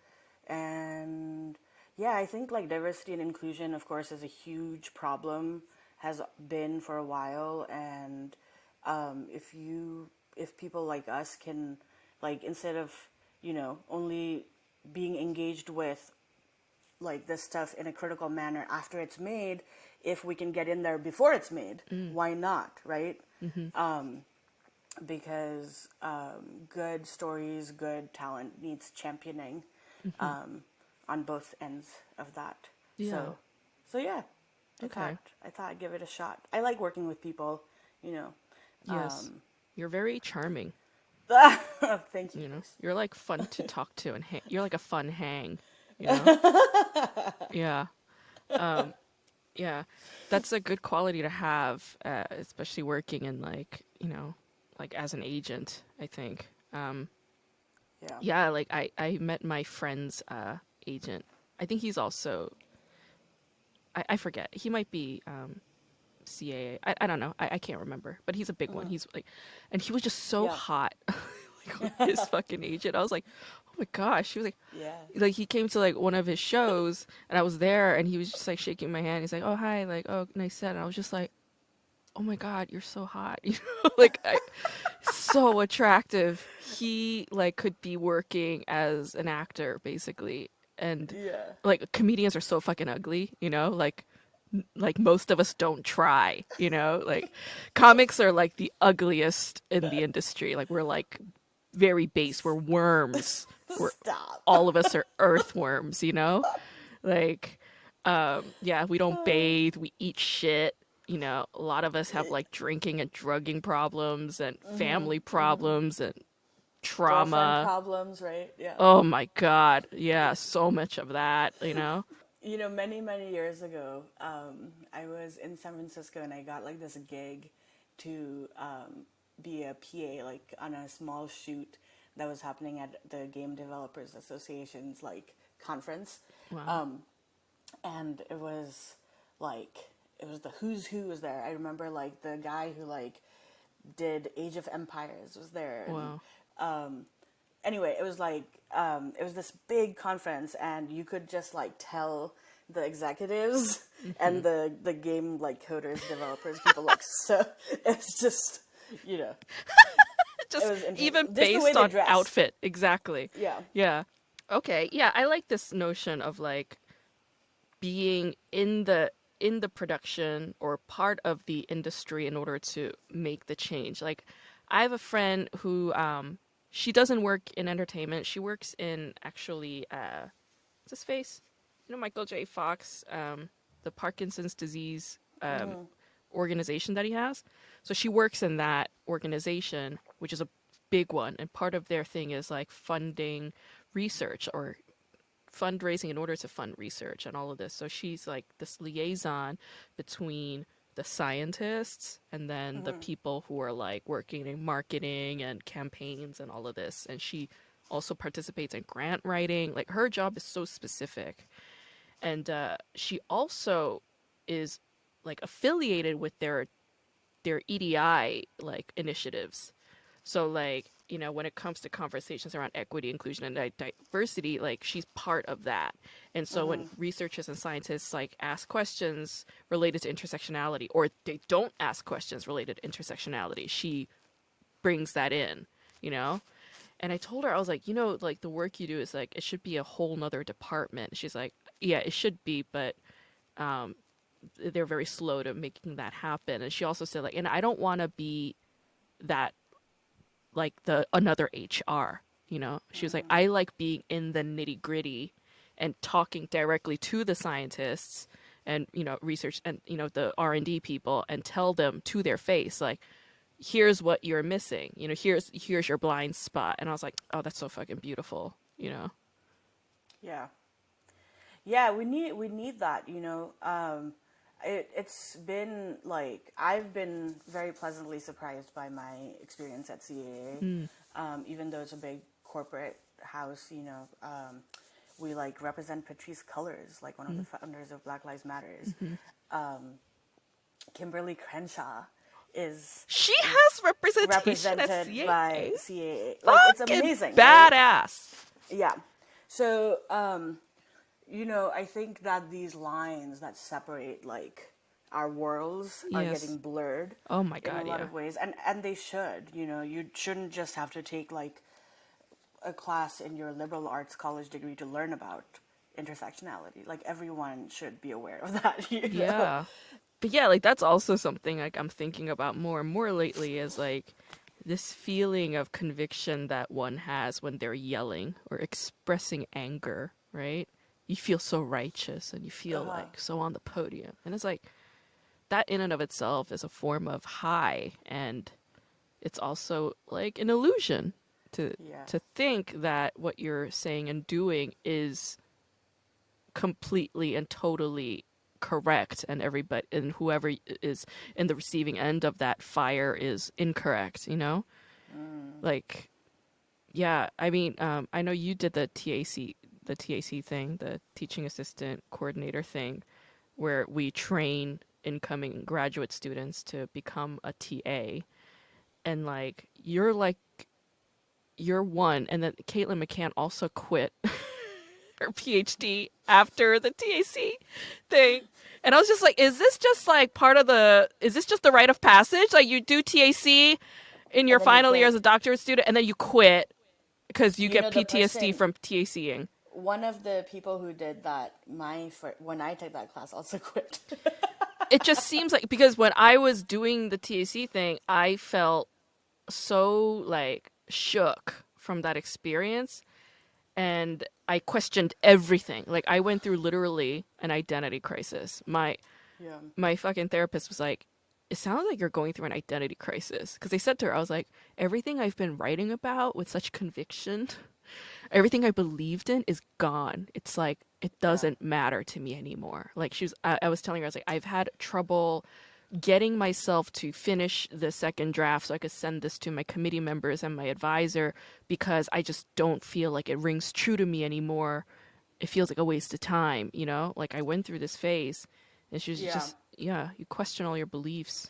And yeah, I think like diversity and inclusion, of course, is a huge problem, has been for a while. And if people like us can, like, instead of, only being engaged with like this stuff in a critical manner after it's made, if we can get in there before it's made, why not, right? Mm-hmm. Because good stories, good talent needs championing, Mm-hmm. on both ends of that. Yeah. So yeah, I thought Okay. I thought I'd give it a shot. I like working with people, you know. Yes. You're very charming. Thank you, You know, Chris. you're like fun to talk to, and you're like a fun hang. You know. Yeah. Um. Yeah. That's a good quality to have, especially working in like like as an agent. I think. Yeah. Yeah. Like I met my friend's agent. I think he's also. I forget. He might be CAA. I don't know. I can't remember. But he's a big one. He's like, and he was just so Yeah. hot. Like with his fucking agent. I was like, oh my gosh. He was Yeah. like he came to like one of his shows and I was there and he was just like shaking my hand. He's like, oh hi, like oh nice set. And I was just like, oh my god, you're so hot. Like so attractive. He like could be working as an actor basically. And Yeah. like comedians are so fucking ugly, like most of us don't try, like comics are like the ugliest in the industry. Like we're like very base, we're worms, we're Stop. all of us are earthworms. Like yeah, we don't bathe, we eat shit. A lot of us have like drinking and drugging problems and family problems and Girlfriend trauma. problems, right? Yeah. Oh my god, yeah, so much of that. Many, many years ago, I was in San Francisco and I got like this gig to be a PA, like on a small shoot that was happening at the Game Developers Association's like conference. Wow. And it was the who's who was there. I remember like the guy who like did Age of Empires was there, and Wow. anyway, it was like it was this big conference, and you could just like tell the executives Hmm. and the game like coders, developers, people like so. It's just you know, it Just was interesting. even Just the way based they on dressed. outfit, exactly. Yeah. Yeah. Okay. Yeah, I like this notion of like being in the production or part of the industry in order to make the change. Like I have a friend who she doesn't work in entertainment. She works in actually what's his face? Michael J. Fox, the Parkinson's disease organization that he has. So she works in that organization, which is a big one, and part of their thing is like funding research or fundraising in order to fund research and all of this. So she's like this liaison between the scientists and then the people who are like working in marketing and campaigns and all of this. And she also participates in grant writing. Like her job is so specific. And she also is like affiliated with their EDI like initiatives. So like, when it comes to conversations around equity, inclusion, and diversity, like she's part of that. And so when researchers and scientists like ask questions related to intersectionality, or they don't ask questions related to intersectionality, she brings that in, you know? And I told her, I was like, like the work you do is like, it should be a whole nother department. She's like, yeah, it should be, but um, they're very slow to making that happen. And she also said like, and I don't want to be that like the another HR. She was like, I like being in the nitty gritty and talking directly to the scientists and research and the R&D people and tell them to their face like, here's what you're missing. Here's your blind spot. And I was like, oh, that's so fucking beautiful. Yeah. Yeah, we need that. It's been like I've been very pleasantly surprised by my experience at CAA. Even though it's a big corporate house, we like represent Patrisse Cullors, like one of the founders of Black Lives Matters. Kimberly Crenshaw is She has representation at represented by CAA. CAA. Like, it's Fucking amazing, right? badass. Yeah. So, I think that these lines that separate like our worlds are Yes. getting blurred Oh my in a God, lot yeah. of ways, and they should. You shouldn't just have to take like a class in your liberal arts college degree to learn about intersectionality. Like, everyone should be aware of that. Yeah. But yeah, like that's also something like I'm thinking about more and more lately is like this feeling of conviction that one has when they're yelling or expressing anger, right? You feel so righteous and you feel like so on the podium. And it's like that in and of itself is a form of high, and it's also like an illusion to Yeah. to think that what you're saying and doing is completely and totally correct, and everybody and whoever is in the receiving end of that fire is incorrect, like, yeah, I mean, I know you did the TAC thing, the teaching assistant coordinator thing, where we train incoming graduate students to become a TA, and you're one, and then Caitlin McCann also quit her PhD after the TAC thing. And I was just like, is this just like is this just the rite of passage? Like, you do TAC in your And then you final year as quit. a doctorate student, and then you quit because you get The PTSD person, from TACing. one of the people who did that, when I took that class, also quit. It just seems like, because when I was doing the TAC thing, I felt so like shook from that experience, and I questioned everything. Like, I went through literally an identity crisis. Yeah. My fucking therapist was like, it sounds like you're going through an identity crisis. Because I said to her, I was like, everything I've been writing about with such conviction, everything I believed in is gone. It's like, it doesn't matter to me anymore. Like, I was telling her, I was like, I've had trouble getting myself to finish the second draft so I could send this to my committee members and my advisor, because I just don't feel like it rings true to me anymore. It feels like a waste of time, Like, I went through this phase, and she's Yeah. just, yeah, you question all your beliefs.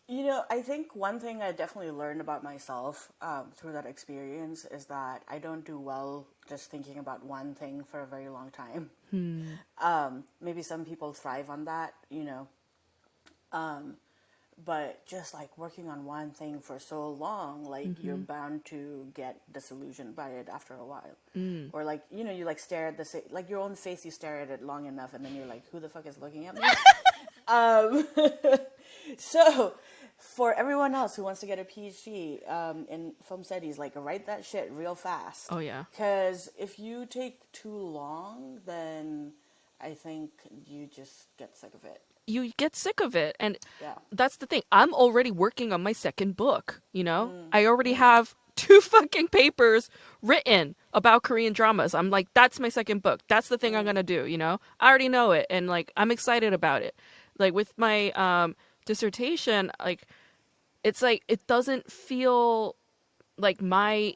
I think one thing I definitely learned about myself through that experience is that I don't do well just thinking about one thing for a very long time. Maybe some people thrive on that, but just like working on one thing for so long, like you're bound to get disillusioned by it after a while. Or like, you like stare at like your own face, you stare at it long enough, and then you're like, who the fuck is looking at me? So for everyone else who wants to get a PhD in film studies, like, write that shit real fast. Oh, yeah. Because if you take too long, then I think you just get sick of it. You get sick of it. And Yeah. that's the thing. I'm already working on my second book, I already have 2 fucking papers written about Korean dramas. I'm like, that's my second book. That's the thing I'm going to do, I already know it, and like, I'm excited about it. Like, with my dissertation, like, it's like, it doesn't feel like my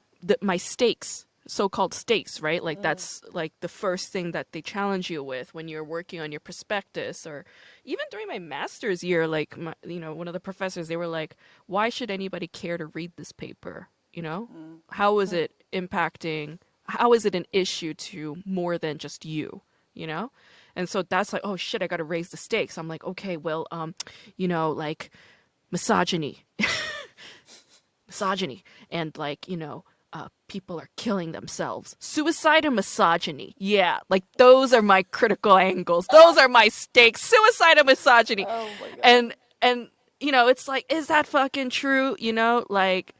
stakes, so-called stakes, right? Like, that's like the first thing that they challenge you with when you're working on your prospectus. Or even during my master's year, like, one of the professors, they were like, why should anybody care to read this paper? How is it impacting, how is it an issue to more than just you? And so that's like, oh shit, I gotta raise the stakes. I'm like, okay, well, like, misogyny, and like, people are killing themselves, suicide and misogyny. Yeah, like, those are my critical angles. Those are my stakes: suicide and misogyny. Oh my God. And it's like, is that fucking true? Like,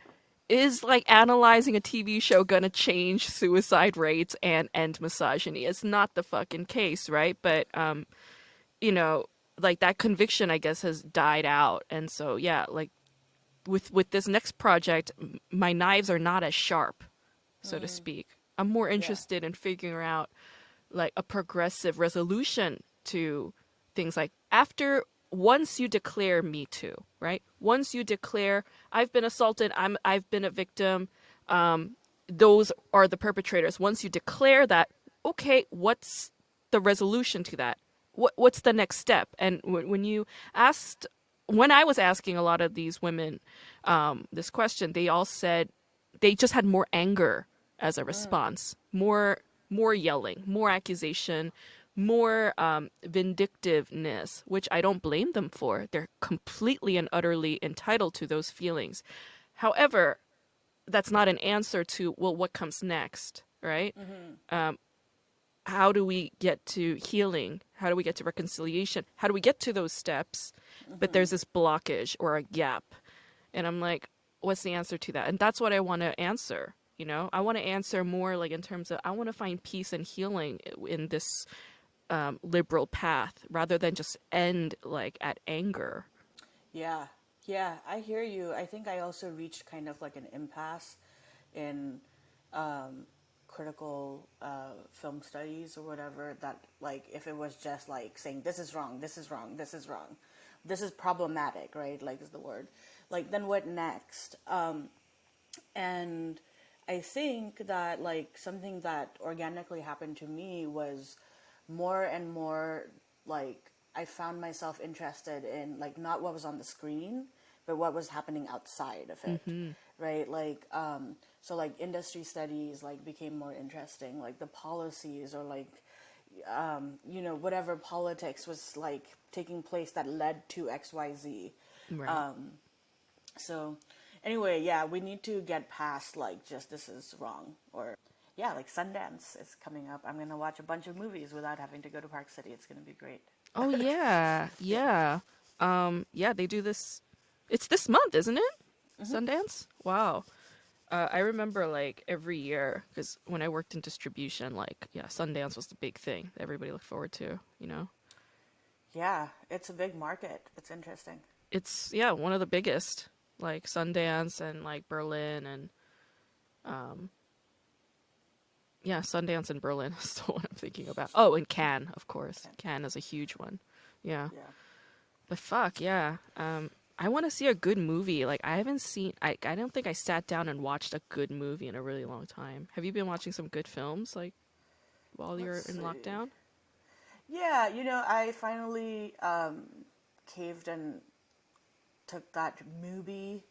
is like analyzing a TV show gonna change suicide rates and end misogyny? It's not the fucking case, right? But like, that conviction, I guess, has died out. And so, yeah, like, with this next project, my knives are not as sharp, so to speak. I'm more interested in figuring out like a progressive resolution to things like after once you declare Me Too, right? Once you declare I've been assaulted, I've been a victim, those are the perpetrators. Once you declare that, okay, what's the resolution to that? What's the next step? And when you asked, when I was asking a lot of these women this question, they all said they just had more anger as a response, more yelling, more accusation, more vindictiveness, which I don't blame them for. They're completely and utterly entitled to those feelings. However, that's not an answer to, well, what comes next, right? How do we get to healing? How do we get to reconciliation? How do we get to those steps? But there's this blockage or a gap. And I'm like, what's the answer to that? And that's what I want to answer. You know, I want to answer more like in terms of, I want to find peace and healing in this liberal path rather than just end like at anger. Yeah, yeah, I hear you. I think I also reached kind of like an impasse in critical film studies or whatever, that like if it was just like saying this is wrong, this is wrong, this is wrong, this is problematic, right? Like is the word. Like then what next? And I think that like something that organically happened to me was more and more like I found myself interested in like not what was on the screen, but what was happening outside of it, right? Like so like industry studies like became more interesting, like the policies or like you know whatever politics was like taking place that led to XYZ. Right. So anyway, yeah, we need to get past like just this is wrong, or yeah, like Sundance is coming up. I'm gonna watch a bunch of movies without having to go to Park City. It's gonna be great. Oh yeah, yeah. Yeah, they do this. It's this month, isn't it? Sundance? Wow. I remember like every year because when I worked in distribution, like yeah, Sundance was the big thing that everybody looked forward to. You know, Yeah, it's a big market. It's interesting. it's yeah one of the biggest, like Sundance and like Berlin and yeah, Sundance and Berlin is the one I'm thinking about. Oh, and Cannes, of course. Cannes is a huge one. Yeah. Yeah. But fuck, yeah. I want to see a good movie. Like I haven't seen I don't think I sat down and watched a good movie in a really long time. Have you been watching some good films like while you're Let's in see. lockdown? Yeah, you know, I finally caved and took that movie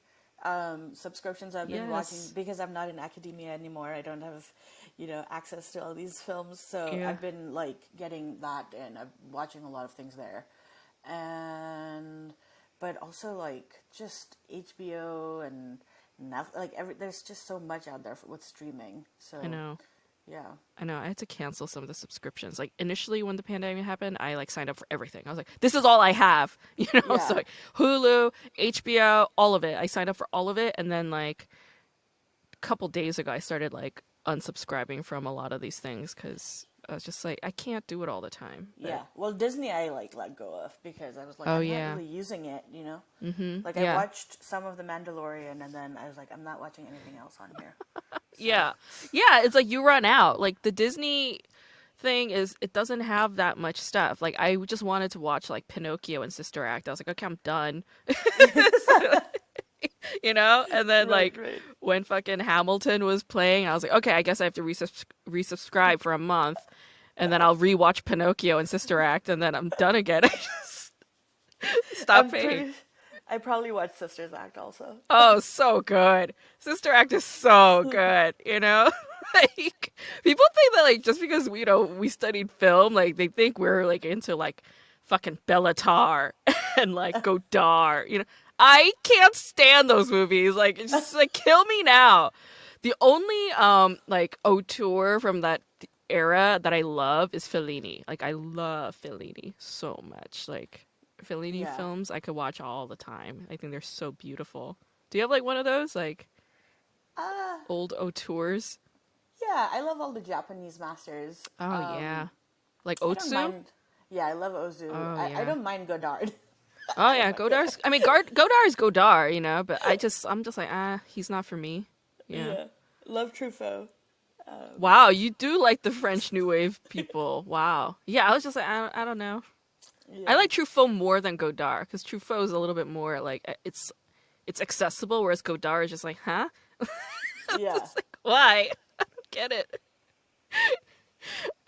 subscriptions I've been watching Yes. because I'm not in academia anymore. I don't have, you know, access to all these films. So Yeah. I've been like getting that and I'm watching a lot of things there. And but also like just HBO and Netflix, like there's just so much out there with streaming. I So know. yeah. I know. I had to cancel some of the subscriptions. Like initially when the pandemic happened, I like signed up for everything. I was like, this is all I have. You know, so Yeah. like Hulu, HBO, all of it. I signed up for all of it and then like couple days ago I started like unsubscribing from a lot of these things because I was just like I can't do it all the time. But Yeah. Well, Disney I like let go of because I was like oh I'm not yeah, really using it, you know? Like I yeah, watched some of The Mandalorian and then I was like I'm not watching anything else on here. So, yeah, yeah. It's like you run out. Like the Disney thing is, it doesn't have that much stuff. Like I just wanted to watch like Pinocchio and Sister Act. I was like, okay, I'm done. You know. And then right, like right. when fucking Hamilton was playing, I was like, okay, I guess I have to resubscribe for a month. And then I'll rewatch Pinocchio and Sister Act, and then I'm done again. I just stop I'm paying. pretty I probably watched Sisters Act also. Oh, so good. Sister Act is so good, you know? Like people think that like just because we studied film, like they think we're like into like fucking Bellatar and like Godard, you know. I can't stand those movies. Like it's just like kill me now. The only like auteur from that era that I love is Fellini. Like I love Fellini so much. Like Fellini Yeah. films I could watch all the time. I think they're so beautiful. Do you have like one of those like Uh old auteurs? yeah, I love all the Japanese masters. Oh yeah. Like I don't Otsu? mind. Yeah, I love Ozu. Oh I yeah. don't mind Godard. Oh yeah, Godard's I mean Godard is Godard, you know, but I'm just like, he's not for me. Yeah. Yeah, love Truffaut. Wow, you do like the French New Wave people. Wow. Yeah, I was just like, I don't know. I Yeah. like Truffaut more than Godard because Truffaut is a little bit more like it's accessible, whereas Godard is just like, huh? Yeah. It's like, why? I don't get it.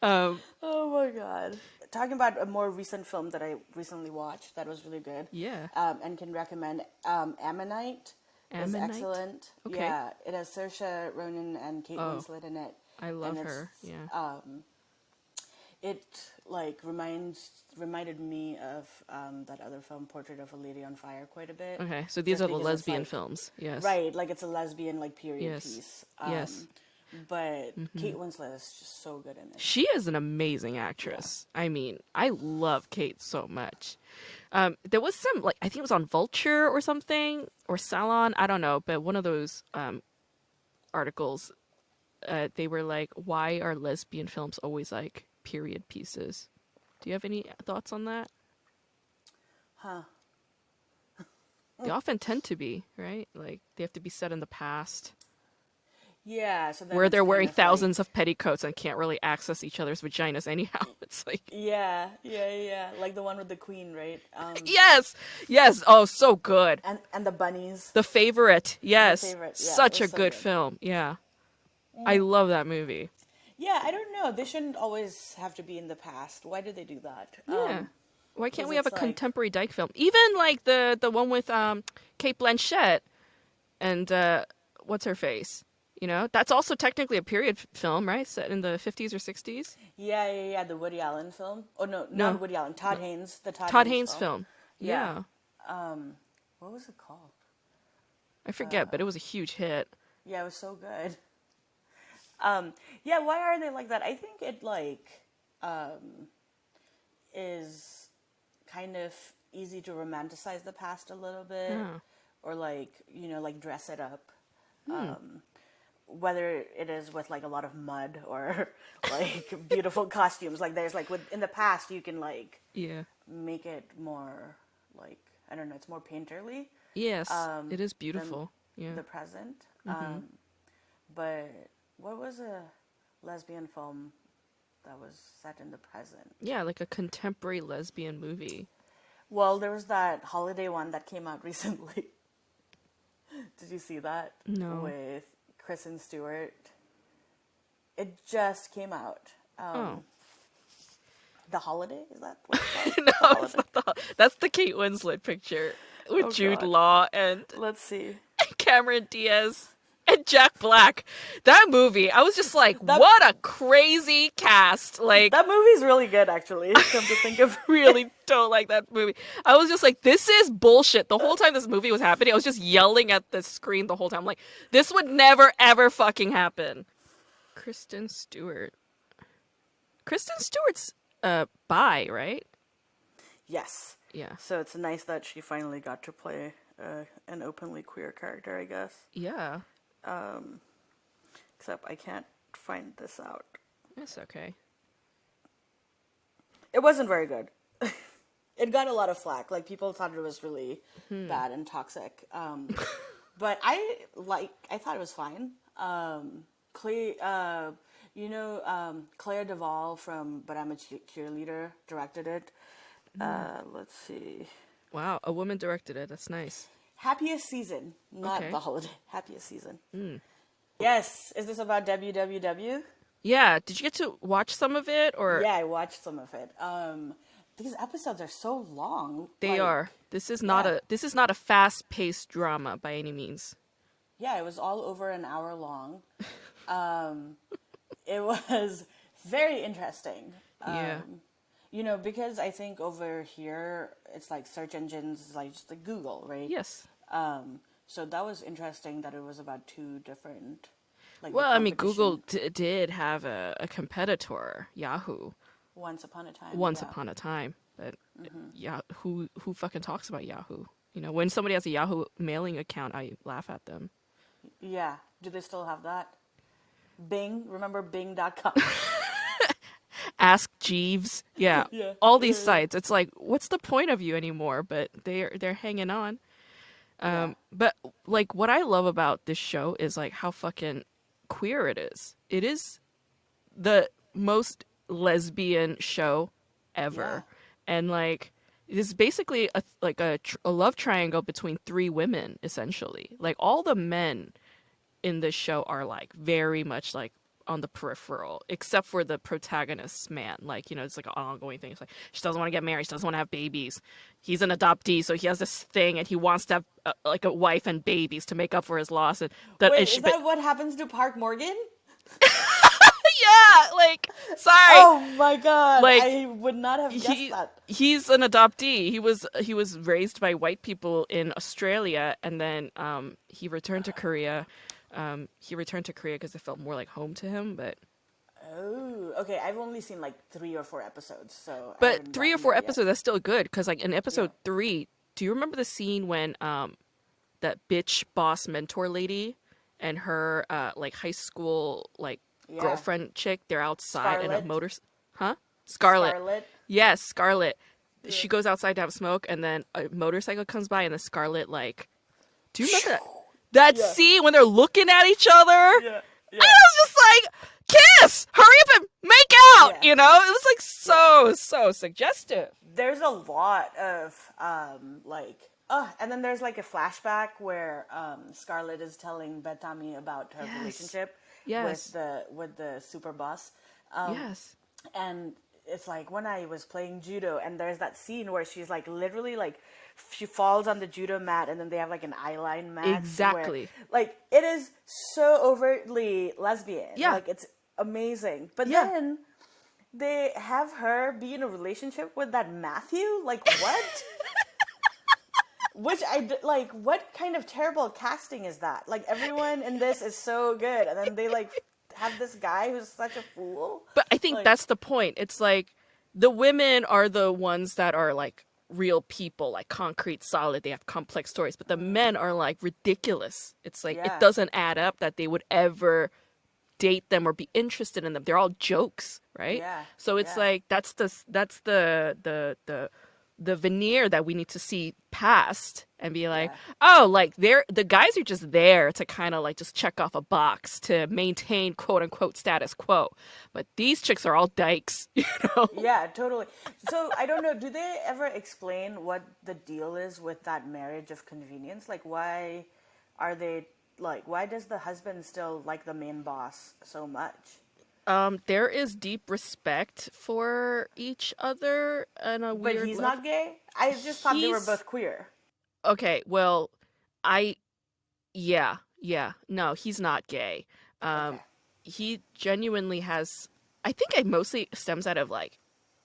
Um, Oh my god. Talking about a more recent film that I recently watched that was really good, yeah, and can recommend. Ammonite is Ammonite. excellent. Okay. Yeah, it has Saoirse Ronan and Kate Oh, Winslet in it, I and love it's her. Yeah. it like reminded me of that other film, Portrait of a Lady on Fire, quite a bit, Okay, so these just are the because it's lesbian like films. Yes. right, like it's a lesbian like period Yes. piece. Yes. But Hmm. Kate Winslet is just so good in it. She is an amazing Yeah. actress. I mean, I love Kate so much. There was some like I think it was on Vulture or something or Salon. I don't know, but one of those articles, they were like, "Why are lesbian films always like period pieces?" Do you have any thoughts on that? Huh. They often tend to be, right? Like they have to be set in the past, Yeah, so then where it's they're kind wearing of like thousands of petticoats and can't really access each other's vaginas anyhow. It's like, yeah, like the one with the queen, right? yes, yes. Oh, so good. And the bunnies. The Favorite. The Yes, favorite. Yeah, it such was a so good good. film. Yeah, I love that movie. Yeah, I don't know. They shouldn't always have to be in the past. Why do they do that? Yeah. Why can't 'Cause we have a it's like, contemporary dyke film? Even like the one with Kate Blanchett and what's her face? You know, that's also technically a period film, right? Set in the 50s or 60s. yeah, the Woody Allen film. Oh no, not No, Woody Allen. Todd Haynes, the Todd Todd Haynes Haynes film. film. Yeah. Yeah, What was it called? I forget, but it was a huge hit. Yeah, it was so good. Yeah, why are they like that? I think it like is kind of easy to romanticize the past a little bit, Yeah. or like like dress it up. Whether it is with like a lot of mud or like beautiful costumes, like there's like in the past you can like Yeah. make it more like, I don't know, it's more painterly Yes, it is than beautiful. Yeah. the present. But what was a lesbian film that was set in the present? Yeah, like a contemporary lesbian movie. Well, there was that holiday one that came out recently. Did you see that? No. With Kristen Stewart. It just came out. Oh. The Holiday? Is that what it's called? No, The it's Holiday. not that's the Kate Winslet picture with Oh Jude god. Law and Let's see. Cameron Diaz and Jack Black. That movie, I was just like, That- what a crazy cast. Like, That movie's really good, actually. Come to think of really don't like that movie. I was just like, this is bullshit. The whole time this movie was happening, I was just yelling at the screen the whole time. I'm like, this would never, ever fucking happen. Kristen Stewart. Kristen Stewart's bi, right? Yes. Yeah. So it's nice that she finally got to play an openly queer character, I guess. Yeah. Except I can't find this out. It's okay. It wasn't very good. It got a lot of flack. Like, people thought it was really bad and toxic. But I thought it was fine. Claire Duvall from But I'm a Cheerleader directed it. Let's see. Wow, a woman directed it. That's nice. Happiest Season, not Okay. The Holiday. Happiest Season. Yes. Is this about WWW? Yeah, did you get to watch some of it or Yeah, I watched some of it. These episodes are so long. they like, are? This is not a fast-paced drama by any means. Yeah, it was all over an hour long. It was very interesting. Yeah. Because I think over here it's like search engines, like just like Google, right? Yes. So that was interesting that it was about two different. Like, the Well, I mean, Google competition did have a competitor, Yahoo, once upon a time. once yeah. upon a time. But yeah, who fucking talks about Yahoo? When somebody has a Yahoo mailing account, I laugh at them. Yeah. Do they still have that? Bing. Remember Bing.com? Ask Jeeves. Yeah. Yeah. All these sites. It's like, what's the point of you anymore? But they're hanging on. But like what I love about this show is like how fucking queer it is. It is the most lesbian show ever. and like this is basically a love triangle between three women essentially. Like all the men in this show are like very much like on the peripheral, except for the protagonist's man. Like, you know, it's like an ongoing thing. It's like she doesn't want to get married, she doesn't want to have babies. He's an adoptee, so he has this thing, and he wants to have like a wife and babies to make up for his loss. And that, Wait, and she, is that what happens to Park Morgan? yeah, like sorry, Oh my god, like I would not have guessed that. he's an adoptee. He was raised by white people in Australia, and then he returned to Korea. He returned to Korea because it felt more like home to him. Oh, okay. I've only seen like 3 or 4 episodes, so I But haven't 3 or 4 gotten there yet. episodes, that's still good. Because like in Yeah. episode 3, do you remember the scene when that bitch boss mentor lady and her like high school like Yeah. girlfriend chick, they're outside in a Scarlet. motor, huh? Scarlet. Scarlet. Yes, Scarlet. Yeah. She goes outside to have a smoke, and then a motorcycle comes by, and the Scarlet like, do you remember that Yeah. scene when they're looking at each other? Yeah. Yeah. I was just like, kiss, hurry up and make out. Yeah. You know, it was like so suggestive. There's a lot of and then there's like a flashback where Scarlett is telling Bethany about her Yes. relationship Yes. with the super boss. Yes. And it's like when I was playing judo, and there's that scene where she's like literally like she falls on the judo mat, and then they have like an eyeline match. Exactly. Where, like it is so overtly lesbian. Yeah. Like it's amazing. But Yeah. then they have her be in a relationship with that Matthew. Like what? Which like. What kind of terrible casting is that? Like everyone in this is so good, and then they like have this guy who's such a fool. But I think Like- that's the point. It's like the women are the ones that are like real people, like concrete, solid. They have complex stories. But the men are like ridiculous. It's like Yeah. it doesn't add up that they would ever date them or be interested in them. They're all jokes, right? Yeah, So it's yeah. like that's the veneer that we need to see past and be like, oh, like the guys are just there to kind of like just check off a box to maintain quote unquote status quo. But these chicks are all dykes, you know? Yeah, totally. So I don't know. Do they ever explain what the deal is with that marriage of convenience? Like, why are they like? Why does the husband still like the main boss so much? There is deep respect for each other in a But weird he's level. not gay. I just thought they were He's- both queer. Okay, well, yeah, no, he's not gay. Okay. He genuinely has, I think it mostly stems out of like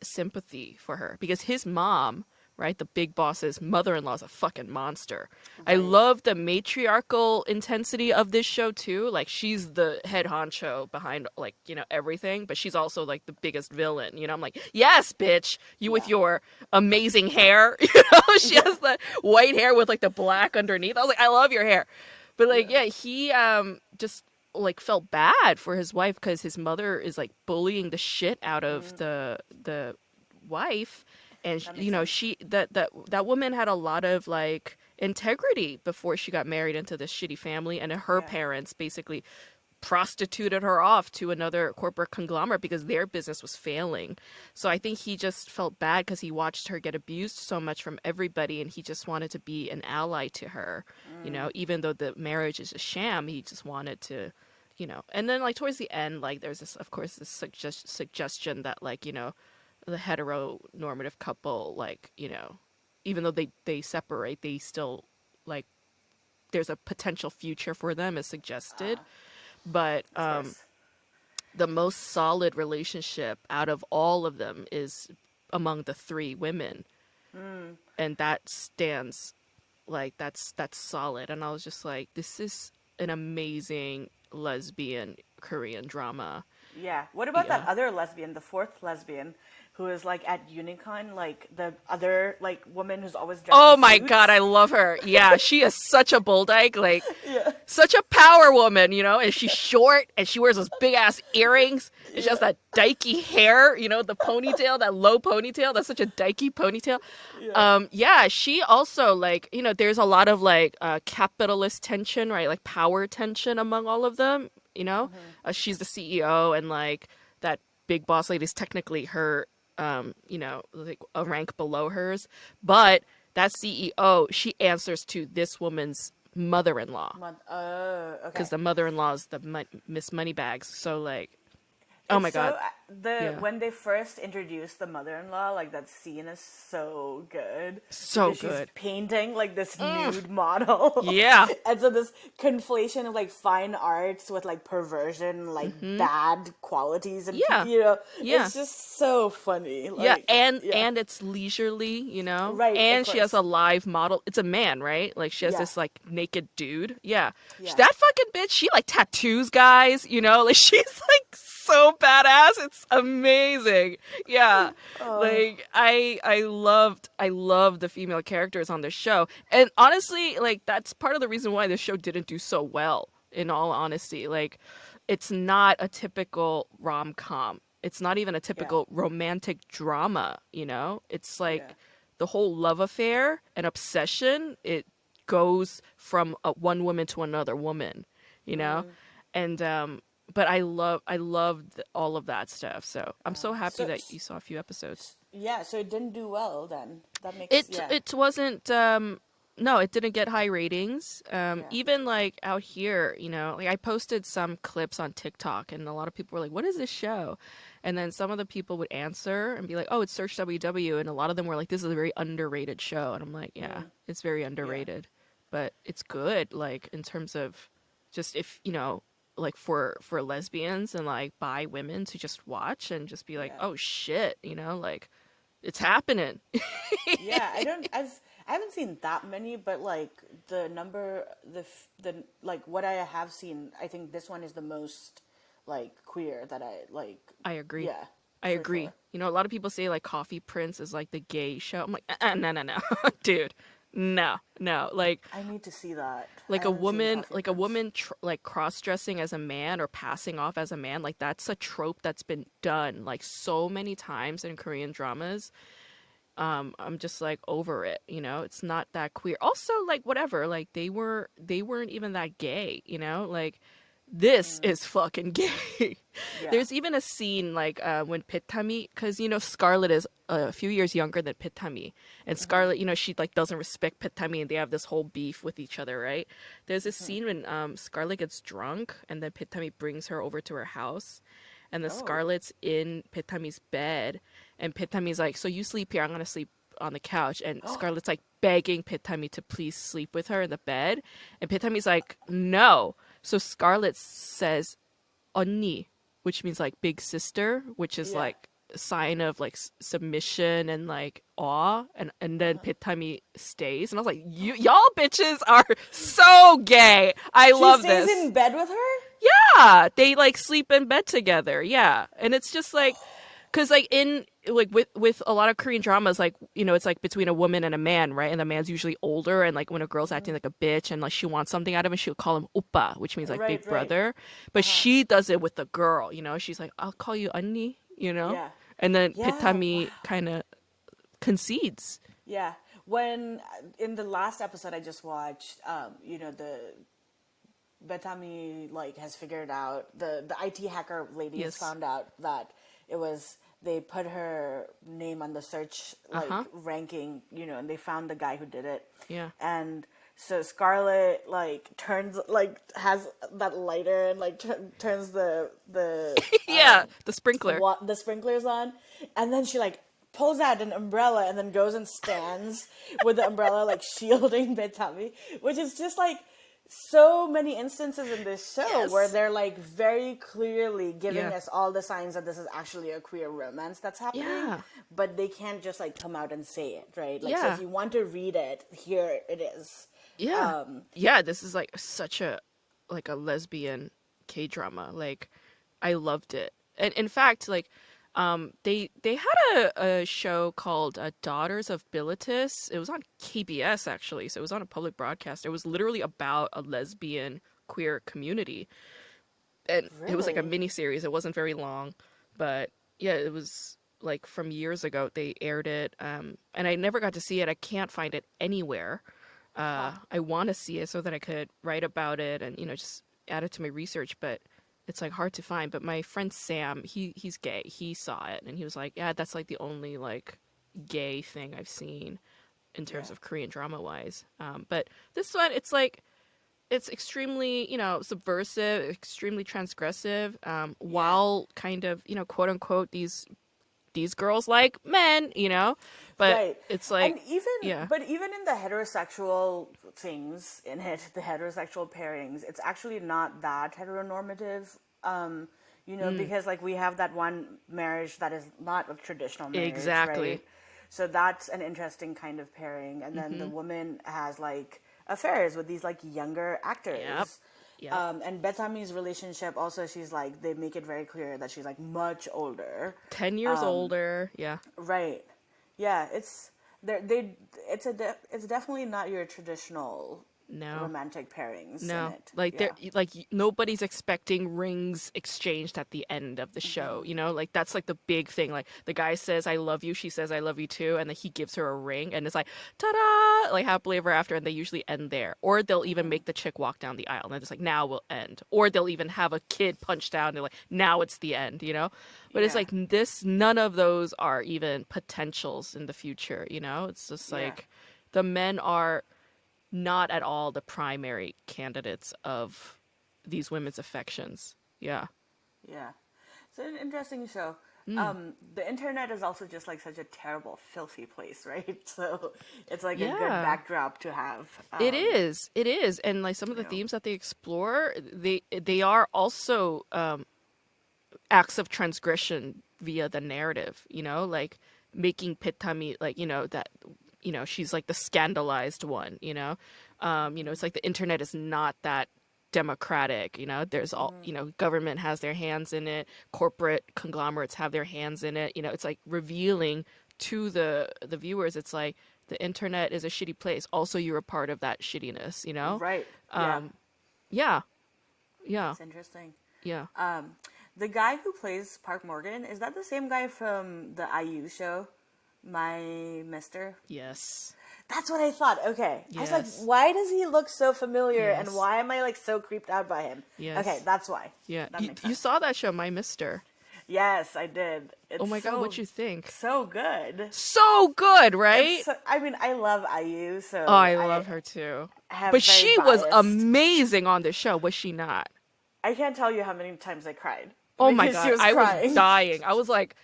sympathy for her because his mom, right, the big boss's mother-in-law is a fucking monster. I Right. love the matriarchal intensity of this show too. Like she's the head honcho behind like, you know, everything, but she's also like the biggest villain. You know, I'm like, yes, bitch, you with your amazing hair. You know, she has the white hair with like the black underneath. I was like, I love your hair. But like, yeah, he just like felt bad for his wife because his mother is like bullying the shit out of the wife, and That makes you know sense. she that woman had a lot of like integrity before she got married into this shitty family, and her Yeah. parents basically prostituted her off to another corporate conglomerate because their business was failing. So I think he just felt bad because he watched her get abused so much from everybody, and he just wanted to be an ally to her. You know, even though the marriage is a sham, he just wanted to, you know. And then like towards the end, like there's this, of course, this suggestion that like, you know, the heteronormative couple, like, you know, even though they separate, they still like there's a potential future for them is suggested. But Of course. the most solid relationship out of all of them is among the three women. And that stands like that's solid. And I was just like, this is an amazing lesbian Korean drama. Yeah. What about that Yeah. other lesbian, the fourth lesbian, who is like at Unicon, like the other like woman who's always dressed Oh in my suits? god, I love her. Yeah, she is such a bull dyke, like Yeah. such a power woman, you know, and she's short and she wears those big ass earrings and she has that dykey hair, you know, the ponytail, that low ponytail, that's such a dykey ponytail. Yeah, she also like, you know, there's a lot of like capitalist tension, right? Like power tension among all of them, you know? She's the CEO, and like that big boss lady is technically her like a rank below hers, but that CEO, she answers to this woman's mother-in-law Oh, because okay. the mother-in-law is the Miss Moneybags. So like, oh It's my God, so yeah, when they first introduced the mother-in-law, like that scene is so good so because she's good. painting like this Mm, nude model, yeah. and so this conflation of like fine arts with like perversion, like Mm-hmm. bad qualities, and Yeah. Yeah. it's just so funny. Yeah, Like, and yeah, and it's leisurely, right, of and she has course, a live model. It's a man, right? Like she has yeah, this like naked dude. Yeah, yeah. that fucking bitch. She like tattoos guys. Like she's like so badass. It's amazing. Yeah, Oh, like I loved the female characters on this show, and honestly, like that's part of the reason why the show didn't do so well. In all honesty, like it's not a typical rom-com. It's not even a yeah, typical romantic drama, It's yeah. like the whole love affair and obsession, it goes from one woman to another woman, you know? And but I loved all of that stuff. So, I'm so happy So, that you saw a few episodes. yeah, so it didn't do well then. That makes, It yeah, it wasn't no, it didn't get high ratings. yeah. Even like out here, like I posted some clips on TikTok and a lot of people were like, "What is this show?" And then some of the people would answer and be like, "Oh, it's Search WW," and a lot of them were like, "This is a very underrated show." And I'm like, "Yeah, it's very Yeah. underrated." But it's good like in terms of just if, like for lesbians and like bi women to just watch and just be like, Yeah. "Oh shit," like it's happening. Yeah, I haven't seen that many, but like the number, the like what I have seen, I think this one is the most like queer that I like. I agree. Yeah, I for sure. agree. A lot of people say like Coffee Prince is like the gay show. I'm like, no, no, no, dude, no, no. I need to see that. I Like a haven't seen woman, Coffee Prince. like cross dressing as a man or passing off as a man. Like that's a trope that's been done like so many times in Korean dramas. I'm just like over it. It's not that queer. Also, like whatever. Like they weren't even that gay. Like this is fucking gay. Yeah. There's even a scene like when Pitami, because Scarlett is a few years younger than Pitami, and Scarlett, she like doesn't respect Pitami, and they have this whole beef with each other, right? There's this scene when Scarlett gets drunk, and then Pitami brings her over to her house, and then Oh. Scarlett's in Pitami's bed, and Pitami's like, "So you sleep here, I'm gonna sleep on the couch," and Scarlett's like begging Pitami to please sleep with her in the bed, and Pitami's like, "No." So Scarlett says, "언니," which means like big sister, which is Yeah. like a sign of like submission and like awe, and then Pitami stays, and I was like, y'all bitches are so gay. I She love stays this. in bed with her? Yeah, they like sleep in bed together. Yeah, and it's just like, cause like in like with a lot of Korean dramas, like it's like between a woman and a man, right? And the man's usually older, and like when a girl's acting like a bitch and like she wants something out of him, she'll call him oppa, which means like Right, big right. brother. But she does it with the girl, She's like, "I'll call you 언니," Yeah. and then Yeah, Pitami wow. kind of concedes. Yeah. When in the last episode I just watched, the Betami like has figured out the IT hacker lady has Yes. found out that it was they put her name on the search Uh like huh. ranking, and they found the guy who did it. Yeah. And so Scarlett like turns like has that lighter and like turns the Yeah. The sprinkler. the sprinklers on, and then she like pulls out an umbrella and then goes and stands with the umbrella like shielding Betami, which is just like so many instances in this show where Yes. they're like very clearly giving Yeah. us all the signs that this is actually a queer romance that's happening, Yeah. but they can't just like come out and say it, right? Like, so if Yeah. you want to read it, here it is. Yeah. Yeah, this is like such a like a lesbian K-drama. Like I loved it. And in fact, like they had a show called Daughters of Bilitis. It was on KBS actually. So it was on a public broadcast. It was literally about a lesbian queer community. And it was like a Really? mini series. It wasn't very long, but yeah, it was like from years ago they aired it and I never got to see it. I can't find it anywhere. I want to see it so that I could write about it and just add it to my research, but it's like hard to find. But my friend Sam, he's gay. He saw it and he was like, yeah, that's like the only like gay thing I've seen in terms Yeah. of Korean drama wise. But this one, it's like it's extremely, subversive, extremely transgressive, while kind of, quote unquote, these girls like men, but Right. it's And like, even, yeah, but even in the heterosexual things in it, the heterosexual pairings, it's actually not that heteronormative. Because like we have that one marriage that is not a traditional marriage, exactly. right? So that's an interesting kind of pairing. And then the woman has like affairs with these like younger Yep. actors. Yep. And Bethany's relationship also, she's like, they make it very clear that she's like much older. 10 years older. Yeah. Right. Yeah, it's definitely not your traditional No. romantic pairings in No, it. like Yeah. nobody's expecting rings exchanged at the end of the show, like that's like the big thing. Like the guy says I love you, she says I love you too, and then he gives her a ring and it's like ta-da, like happily ever after, and they usually end there. Or they'll even make the chick walk down the aisle and it's like now we'll end. Or they'll even have a kid punch down and they're like now it's the end. But it's Yeah. like this, none of those are even potentials in the future, It's just Yeah. like the men are not at all the primary candidates of these women's affections. Yeah. Yeah. It's an interesting show. Mm. The internet is also just like such a terrible, filthy place, right? So it's like a good Yeah. backdrop to have. It is. It is. And like some of the You know. themes that they explore, they are also acts of transgression via the narrative, like making Pitami like, that she's like the scandalized one, it's like the internet is not that democratic, there's all, government has their hands in it, corporate conglomerates have their hands in it, it's like revealing to the viewers, it's like the internet is a shitty place, also you're a part of that shittiness, Right. Yeah. um yeah, yeah, It's interesting. yeah. The guy who plays Park Morgan, is that the same guy from the IU show, My Mister? Yes. That's what I thought. Okay. I was like, Yes. why does he look so familiar Yes. and why am I like so creeped out by him? Yes. Okay, that's why. Yeah, That makes you sense. saw that show, My Mister. Yes, I did. It's Oh my god, what'd you think? so good. So good, right? I mean, I love IU, so Oh, I love her too. have But very she was biased. amazing on the show, was she not? I can't tell you how many times I cried. Oh my because she god, was I crying. was dying. I was like,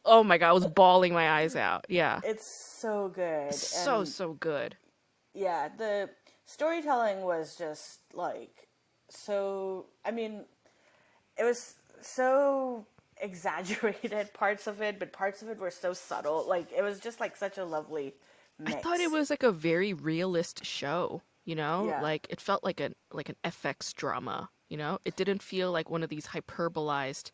oh my god, I was bawling my eyes out. Yeah. It's so good. So, And so good. yeah, the storytelling was just like so. I mean, it was so exaggerated parts of it, but parts of it were so subtle. Like it was just like such a lovely I mix. thought it was like a very realist show, Yeah. Like it felt like an FX drama, It didn't feel like one of these hyperbolized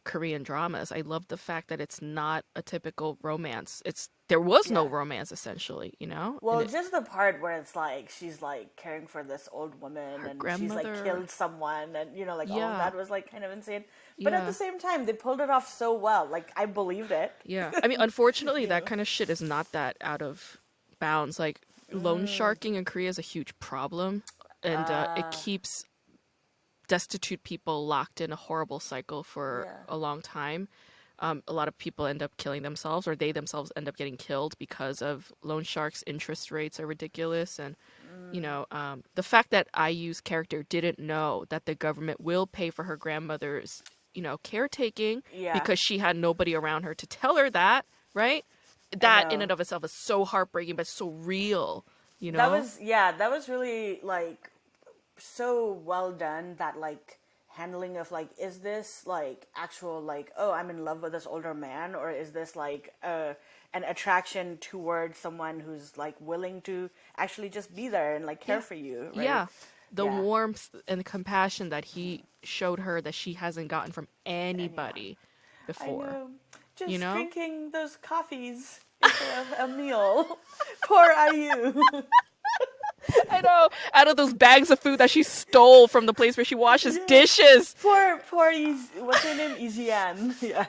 Korean dramas. I love the fact that it's not a typical romance. There was no Yeah. romance essentially, Well, And just the part where it's like she's like caring for this old woman her and she's like grandmother. killed someone and like all of Yeah. that was like kind of insane. But at Yeah. the same time, they pulled it off so well. Like I believed it. Yeah. I mean, unfortunately, You that know? kind of shit is not that out of bounds. Like loan sharking in Korea is a huge problem, and it keeps destitute people locked in a horrible cycle for Yeah. a long time. A lot of people end up killing themselves, or they themselves end up getting killed because of loan sharks. Interest rates are ridiculous, and the fact that IU's character didn't know that the government will pay for her grandmother's, caretaking Yeah. because she had nobody around her to tell her that, right? That in know. and of itself is so heartbreaking, but so real, That was really like so well done. That like handling of like, is this like actual like, oh, I'm in love with this older man, or is this like an attraction towards someone who's like willing to actually just be there and like care for you, right? Yeah. The Yeah. warmth and compassion that he showed her that she hasn't gotten from anybody I before. know. Just You know? drinking those coffees instead of a meal. Poor IU. I know. Out of those bags of food that she stole from the place where she washes dishes. Poor what's her name? Izian. Yeah.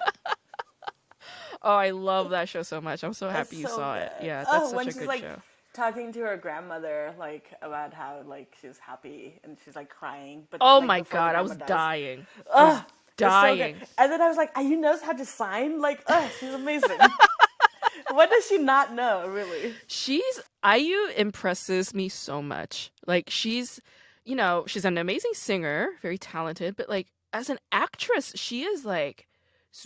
Oh, I love that show so much. I'm so happy you so saw it. good. Yeah, Oh, that's when such a she's good like show. talking to her grandmother like about how like she was happy and she's like crying, but then, Oh like my before the god, I was grandma dies. dying. I was It's so good. dying. And then I was like, "You knows how to sign? Like, she's amazing." What does she not know, really? IU impresses me so much. Like she's, she's an amazing singer, very talented, but like as an actress, she is like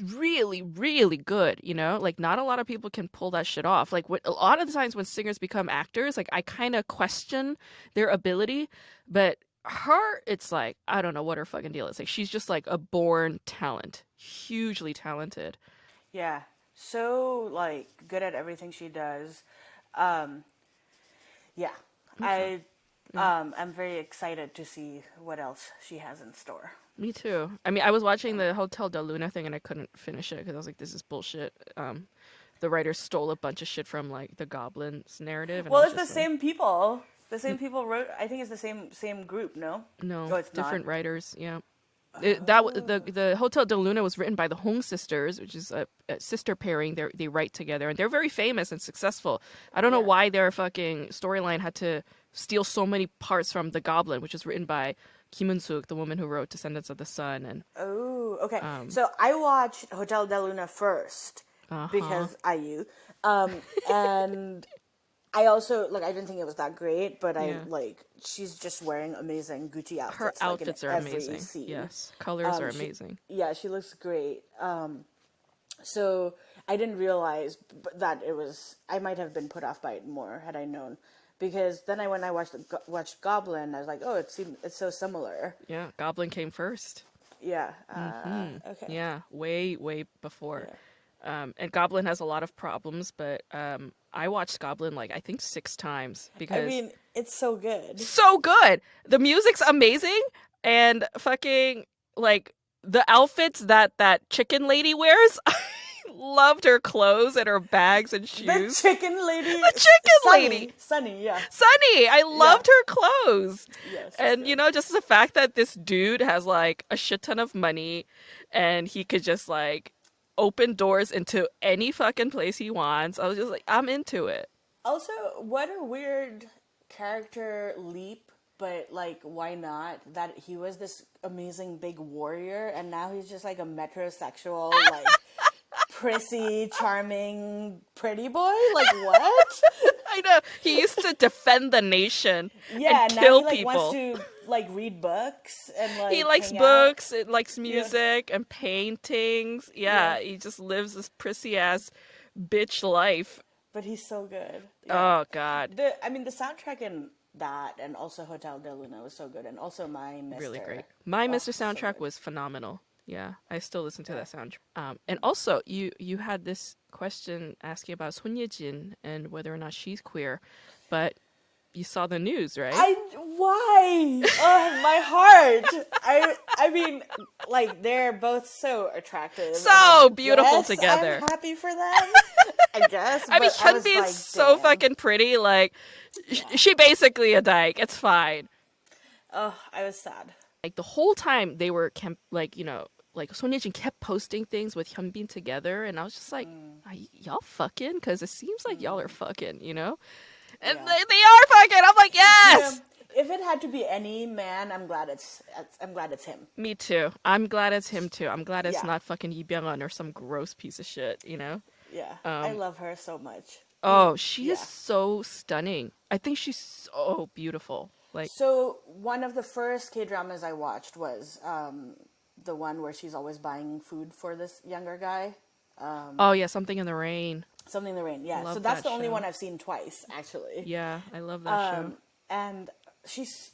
really, really good, Like not a lot of people can pull that shit off. Like a lot of the times when singers become actors, like I kind of question their ability, but her, it's like I don't know what her fucking deal is. Like she's just like a born talent, hugely talented. Yeah, so like good at everything she does. Um, yeah, I I'm very excited to see what else she has in store. Me too. I mean, I was watching the Hotel Del Luna thing and I couldn't finish it because I was like, this is bullshit. The writers stole a bunch of shit from like the Goblins narrative, and I Well, was it's the just like, same people. The same people wrote. I think it's the same group. No. no, Oh, it's not. different writers. Yeah. The Hotel Del Luna was written by the Hong sisters, which is a sister pairing. They write together, and they're very famous and successful. I don't know Yeah. why their fucking storyline had to steal so many parts from The Goblin, which is written by Kim Eun-suk, the woman who wrote Descendants of the Sun, and Oh, okay. So I watched Hotel Del Luna first because IU, and I also like. I didn't think it was that great, but I Yeah. like. She's just wearing amazing Gucci outfits. Her like in outfits are every amazing. scene. Yes, colors are She, amazing. yeah, she looks great. So I didn't realize that it was. I might have been put off by it more had I known, because then when I watched Goblin, I was like, oh, it's so similar. Yeah, Goblin came first. Yeah. Okay. Yeah, way, way before. Yeah. And Goblin has a lot of problems, but I watched Goblin like I think 6 times I because mean, it's so good. so good. The music's amazing, and fucking like the outfits that chicken lady wears. I loved her clothes and her bags and shoes. The chicken lady. The chicken lady. Sunny, yeah. Sunny, I loved her clothes. Yes. And just the fact that this dude has like a shit ton of money and he could just like open doors into any fucking place he wants. I was just like, I'm into it. Also, what a weird character leap, but like, why not? That he was this amazing big warrior, and now he's just like a metrosexual, like prissy, charming, pretty boy. Like what? I know. He used to defend the nation Yeah, and now kill he like people. wants to like read books and like He likes hang books, out. it likes music and paintings. Yeah, he just lives this prissy ass bitch life. But he's so good. Yeah. Oh god. The soundtrack in that and also Hotel Del Luna was so good, and also My Mister. Really great. My Mr. so soundtrack good. was phenomenal. Yeah, I still listen to that soundtrack. And also, you had this question asking about Son Ye-jin and whether or not she's queer, but you saw the news, right? Why? Oh, my heart. I mean, like they're both so attractive, So and beautiful yes, together. I'm happy for them. I guess. I mean, but was Hyunbin like, is so damn. fucking pretty. Like, she basically a dyke. It's fine. Oh, I was sad. Like the whole time they were like Son Ye-jin kept posting things with Hyunbin together, and I was just like, are y'all fucking? Because it seems like y'all are fucking, And Yeah. they are fucking. I'm like, yes. If it had to be any man, I'm glad it's him. Me too. I'm glad it's him too. I'm glad it's Yeah. not fucking Lee Byung-hun or some gross piece of shit. Yeah, I love her so much. Oh, she is Yeah. so stunning. I think she's so beautiful. Like, So one of the first K-dramas I watched was the one where she's always buying food for this younger guy. oh yeah, Something in the Rain. Something in the Rain, yeah. Love So that's that the only show. one I've seen twice, actually. Yeah, I love that show. And she's,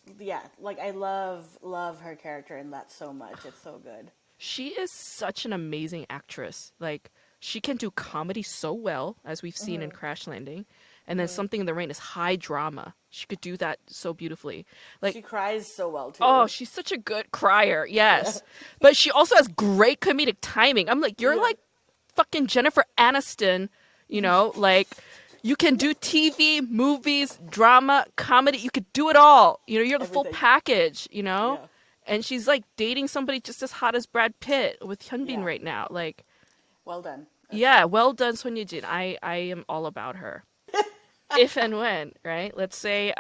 like I love her character in that so much. It's so good. She is such an amazing actress. Like, she can do comedy so well, as we've seen in Crash Landing. And then Something in the Rain is high drama. She could do that so beautifully. Like, She cries so well, too. oh, she's such a good crier. Yes. But she also has great comedic timing. I'm like, you're like fucking Jennifer Aniston, like you can do TV, movies, drama, comedy. You could do it all. You're the full Everything. package, Yeah. And she's like dating somebody just as hot as Brad Pitt with Hyunbin Yeah. right now. Like, Well done. yeah, well done, Son Ye-jin. I am all about her. if and when, right? Let's say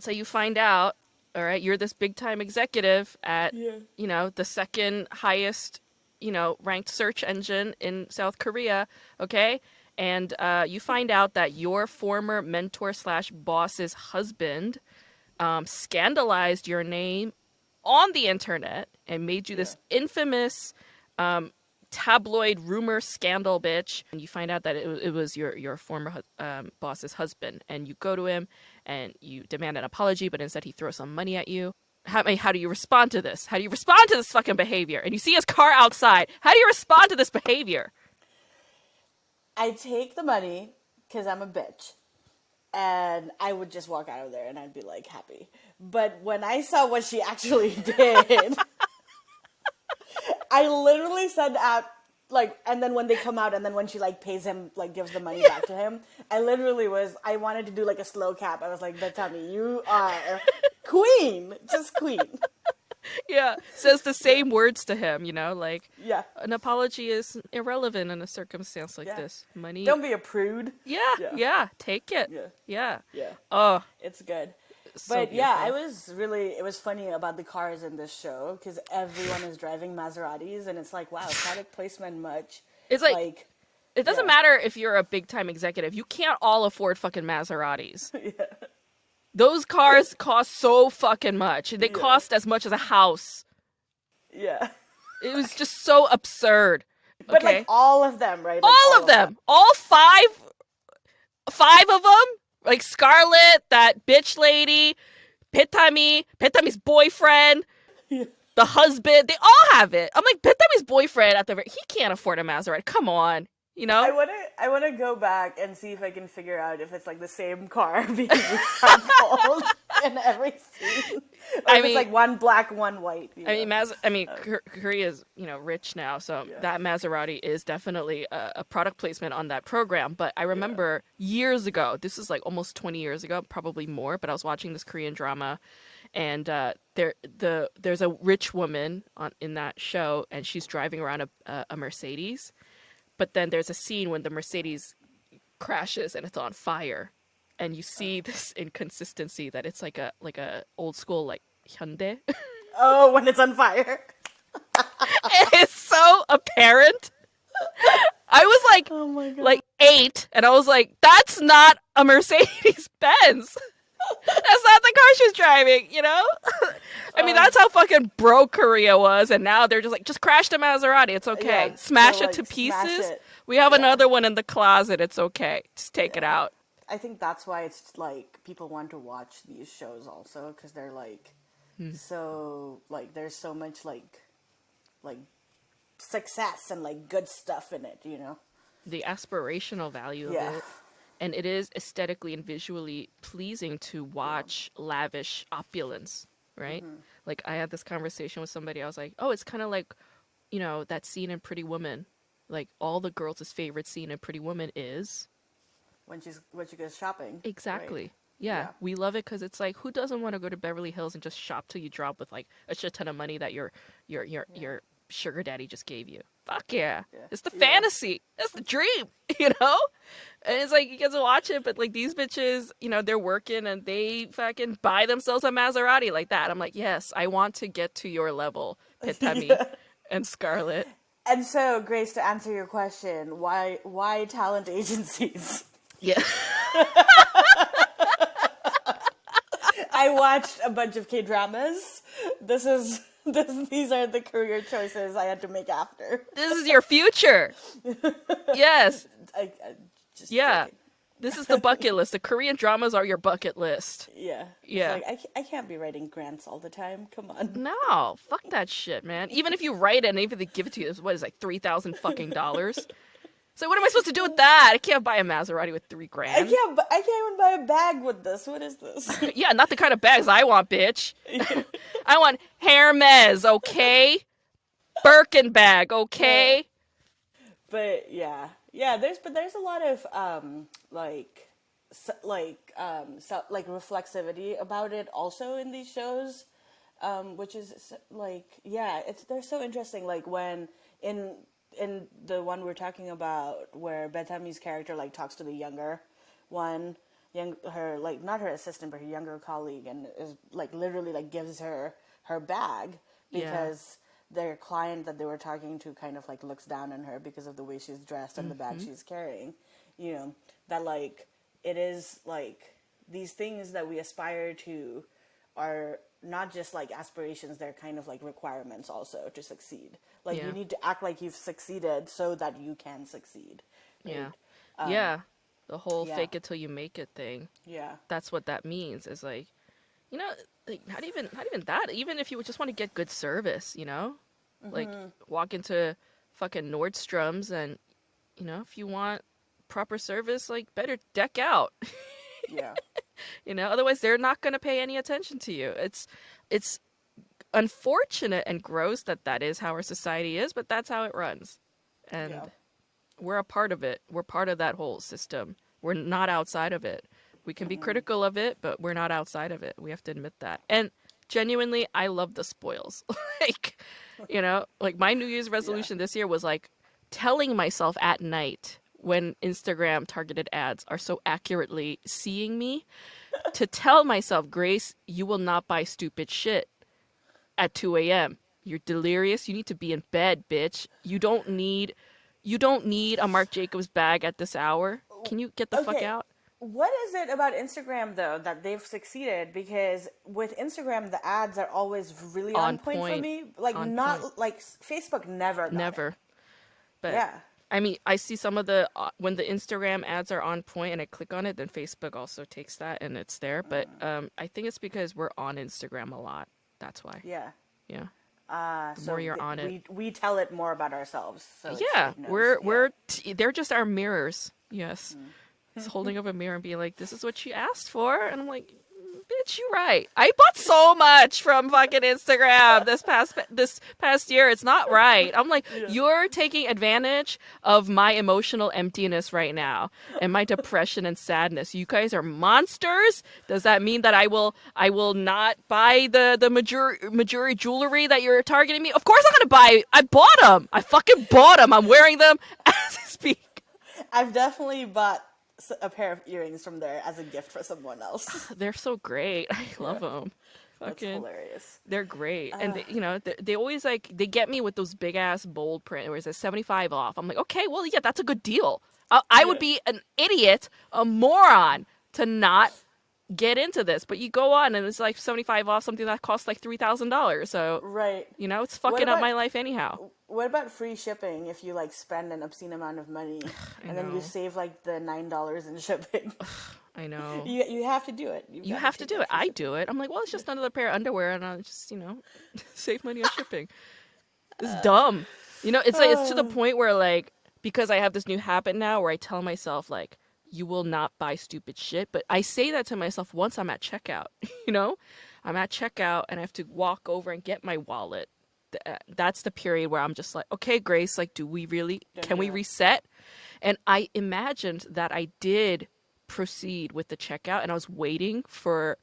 you find out, all right, you're this big time executive at, Yeah. the second highest, ranked search engine in South Korea, okay? And you find out that your former mentor slash boss's husband scandalized your name on the internet and made you Yeah. this infamous tabloid rumor scandal bitch, and you find out that it was your former boss's husband, and you go to him and you demand an apology, but instead he throws some money at you. How do you respond to this? How do you respond to this fucking behavior? And you see his car outside. How do you respond to this behavior? I take the money because I'm a bitch. And I would just walk out of there and I'd be like happy. But when I saw what she actually did, I literally said out like, and then when they come out and then when she like pays him, like gives the money back to him, I wanted to do like a slow cap. I was like, Betami, you are queen, just queen. Yeah, says the Yeah, same words to him, like yeah, an apology is irrelevant in a circumstance like yeah. this. Money. Don't be a prude. Yeah, Yeah, yeah, take it. yeah, Yeah. yeah. Oh, It's good. so But yeah, beautiful. it was funny about the cars in this show because everyone is driving Maseratis and it's like, wow, product placement much. It's like Like, it doesn't yeah, matter if you're a big time executive. You can't all afford fucking Maseratis. yeah, Those cars cost so fucking much. They yeah, cost as much as a house. yeah. It was just so absurd. But like Okay? all of them, right? Like All all of of them. them. All five of them. Like Scarlett, that bitch lady, Pitami's boyfriend, Yeah. the husband, they all have it. I'm like, Pitami's boyfriend he can't afford a Maserati. Come on, you know? I wanna go back and see if I can figure out if it's like the same car being recycled in every scene, or I if it's mean, like one black, one white. Korea's rich now, so Yeah. that Maserati is definitely a product placement on that program. But I remember years ago, this is like almost 20 years ago, probably more. But I was watching this Korean drama, and there's a rich woman in that show, and she's driving around a Mercedes. But then there's a scene when the Mercedes crashes and it's on fire, and you see this inconsistency that it's like a old school like Hyundai. Oh, when it's on fire. It's so apparent. I was Oh my god. like 8, and I was like, that's not a Mercedes Benz. That's not the car she's driving, you know? I mean, that's how fucking broke Korea was, and now they're just like, just crash the Maserati, it's okay. Yeah, Smash so, it like, to smash pieces. it. We have Yeah. another one in the closet, it's okay. Just take it out. I think that's why it's like people want to watch these shows also because they're like so like there's so much like success and like good stuff in it, you know. The aspirational value Yeah. of it. And it is aesthetically and visually pleasing to watch lavish opulence, right? Like I had this conversation with somebody. I was like, "Oh, it's kind of like, that scene in Pretty Woman. Like all the girls' favorite scene in Pretty Woman is When she goes shopping. exactly. Right? Yeah, Yeah. we love it because it's like, who doesn't want to go to Beverly Hills and just shop till you drop with like a shit ton of money that your sugar daddy just gave you? Fuck yeah. Yeah. It's the Yeah. fantasy. That's the dream, you know? And it's like, you get to watch it, but like these bitches, they're working and they fucking buy themselves a Maserati like that. I'm like, yes, I want to get to your level, Pitami and Scarlett. And so, Grace, to answer your question, why talent agencies? Yeah. I watched a bunch of K-dramas. These are the career choices I had to make after. This is your future. Yes. I just Yeah. joking. This is the bucket list. The Korean dramas are your bucket list. Yeah. Yeah. It's like, I can't be writing grants all the time. Come on. No, fuck that shit, man. Even if you write it and even if they give it to you, what is it, like $3,000 fucking dollars? So what am I supposed to do with that? I can't buy a Maserati with $3,000. I can't even buy a bag with this. What is this? Yeah, not the kind of bags I want, bitch. I want Hermes, okay? Birkin bag, okay? But yeah. There's a lot of like reflexivity about it also in these shows, which is like they're so interesting. Like when in the one we're talking about where Betami's character like talks to the younger one her like not her assistant but her younger colleague, and is like literally like gives her bag because their client that they were talking to kind of like looks down on her because of the way she's dressed and the bag she's carrying. You know, that like it is like these things that we aspire to are not just like aspirations, they're kind of like requirements also to succeed. Like you need to act like you've succeeded so that you can succeed. Right? Yeah. The whole fake it till you make it thing. Yeah. That's what that means. Is like, you know, like not even that. Even if you just want to get good service, you know, like walk into fucking Nordstrom's and, you know, if you want proper service, like better deck out. Yeah. You know, otherwise they're not going to pay any attention to you. It's unfortunate and gross that is how our society is, but that's how it runs. And we're a part of it. We're part of that whole system. We're not outside of it. We can be critical of it, but we're not outside of it. We have to admit that. And genuinely, I love the spoils. Like, you know, like my New Year's resolution this year was like telling myself at night when Instagram targeted ads are so accurately seeing me to tell myself, Grace, you will not buy stupid shit at 2 a.m. You're delirious. You need to be in bed, bitch. You don't need a Marc Jacobs bag at this hour. Can you get the fuck out? What is it about Instagram though that they've succeeded? Because with Instagram, the ads are always really on point for me. Like like Facebook never. Never. It. But yeah. I mean, I see some of the when the Instagram ads are on point and I click on it, then Facebook also takes that and it's there. But I think it's because we're on Instagram a lot. That's why. Yeah. Yeah. The more you're on it, we tell it more about ourselves. So yeah, they're just our mirrors. Yes, it's holding up a mirror and being like, "This is what you asked for," and I'm like, "Bitch, you right. I bought so much from fucking Instagram this past year. It's not right." I'm like, "You're taking advantage of my emotional emptiness right now and my depression and sadness. You guys are monsters. Does that mean that I will not buy the Majuri jewelry that you're targeting me? Of course I'm gonna buy. I bought them. I fucking bought them. I'm wearing them as I speak. I've definitely bought a pair of earrings from there as a gift for someone else. They're so great. I love them. That's hilarious. They're great. And they, you know, they always like, they get me with those big ass bold print where it says 75 off. I'm like, okay, well, yeah, that's a good deal. I would be an idiot, a moron to not get into this. But you go on and it's like 75 off something that costs like $3,000. So, right. You know, it's fucking up my life anyhow. What about free shipping if you like spend an obscene amount of money and then you save like the $9 in shipping? I know. You have to do it. You have to do it. I do it. I'm like, well, it's just another pair of underwear, and I'll just, you know, save money on shipping. It's dumb. You know, it's like it's to the point where like, because I have this new habit now where I tell myself like, you will not buy stupid shit. But I say that to myself once I'm at checkout. You know, I'm at checkout and I have to walk over and get my wallet. That's the period where I'm just like, okay, Grace, like, do we really, can we reset? And I imagined that I did proceed with the checkout and I was waiting for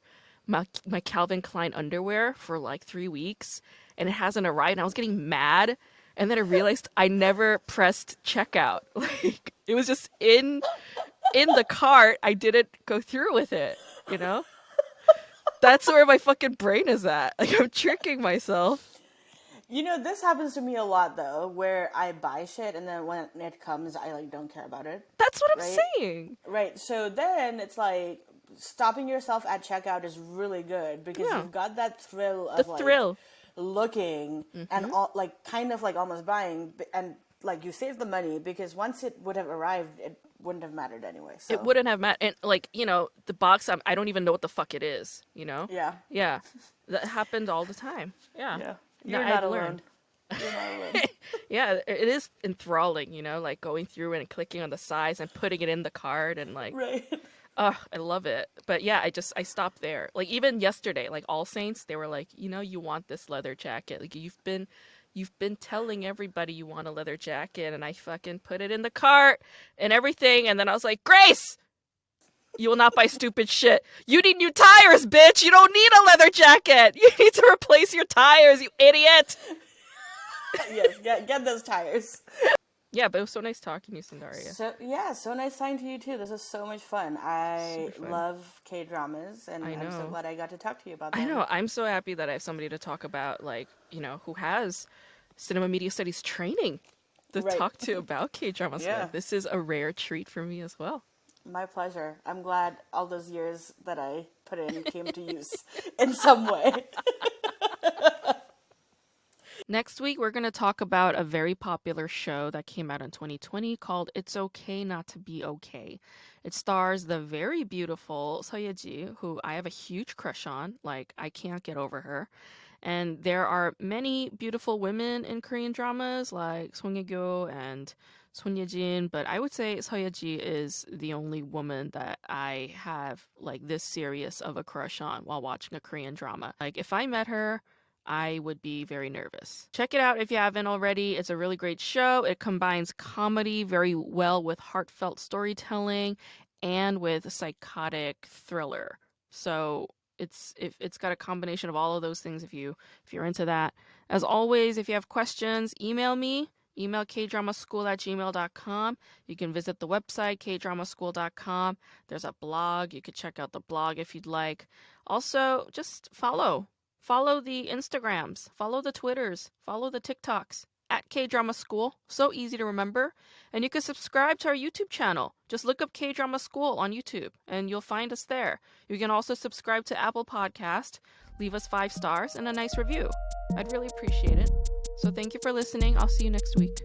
my Calvin Klein underwear for like 3 weeks and it hasn't arrived and I was getting mad. And then I realized I never pressed checkout. Like, it was just in the cart. I didn't go through with it, you know? That's where my fucking brain is at. Like, I'm tricking myself. You know, this happens to me a lot, though, where I buy shit and then when it comes, I, like, don't care about it. That's what I'm saying. Right. So then it's like stopping yourself at checkout is really good because you've got that thrill of, looking and, all, like, kind of, like, almost buying. And, like, you save the money because once it would have arrived, it wouldn't have mattered anyway. So. It wouldn't have mattered. And, like, you know, the box, I don't even know what the fuck it is, you know? Yeah. Yeah. That happened all the time. Yeah. Yeah. You're not alone. Yeah, it is enthralling, you know, like going through and clicking on the size and putting it in the card and like, I love it. But yeah, I stopped there. Like even yesterday, like All Saints, they were like, you know, you want this leather jacket. Like you've been telling everybody you want a leather jacket, and I fucking put it in the cart and everything. And then I was like, Grace, you will not buy stupid shit. You need new tires, bitch. You don't need a leather jacket. You need to replace your tires, you idiot. Yes, get those tires. Yeah, but it was so nice talking to you, Sandaria. So yeah, so nice talking to you too. This was so much fun. I Super fun. love K-dramas, and I I'm so know. glad I got to talk to you about I them. know. I'm so happy that I have somebody to talk about, like, who has cinema media studies training to Right. talk to about K-dramas Yeah. with. This is a rare treat for me as well. My pleasure. I'm glad all those years that I put in came to use in some way. Next week, we're going to talk about a very popular show that came out in 2020 called It's Okay Not to Be Okay. It stars the very beautiful Seo Ye-ji, who I have a huge crush on. Like, I can't get over her. And there are many beautiful women in Korean dramas like Song Ye-kyo and Son Ye-jin, but I would say Seo Ye-ji is the only woman that I have like this serious of a crush on while watching a Korean drama. Like if I met her, I would be very nervous. Check it out if you haven't already. It's a really great show. It combines comedy very well with heartfelt storytelling and with psychotic thriller. So it's got a combination of all of those things if you're into that. As always, if you have questions, email me. Email kdramaschool@gmail.com. You can visit the website kdramaschool.com. There's a blog. You could check out the blog if you'd like. Also, just follow. Follow the Instagrams, follow the Twitters, follow the TikToks at K-Drama School. So easy to remember. And you can subscribe to our YouTube channel. Just look up K-Drama School on YouTube and you'll find us there. You can also subscribe to Apple Podcast, leave us 5 stars and a nice review. I'd really appreciate it. So thank you for listening. I'll see you next week.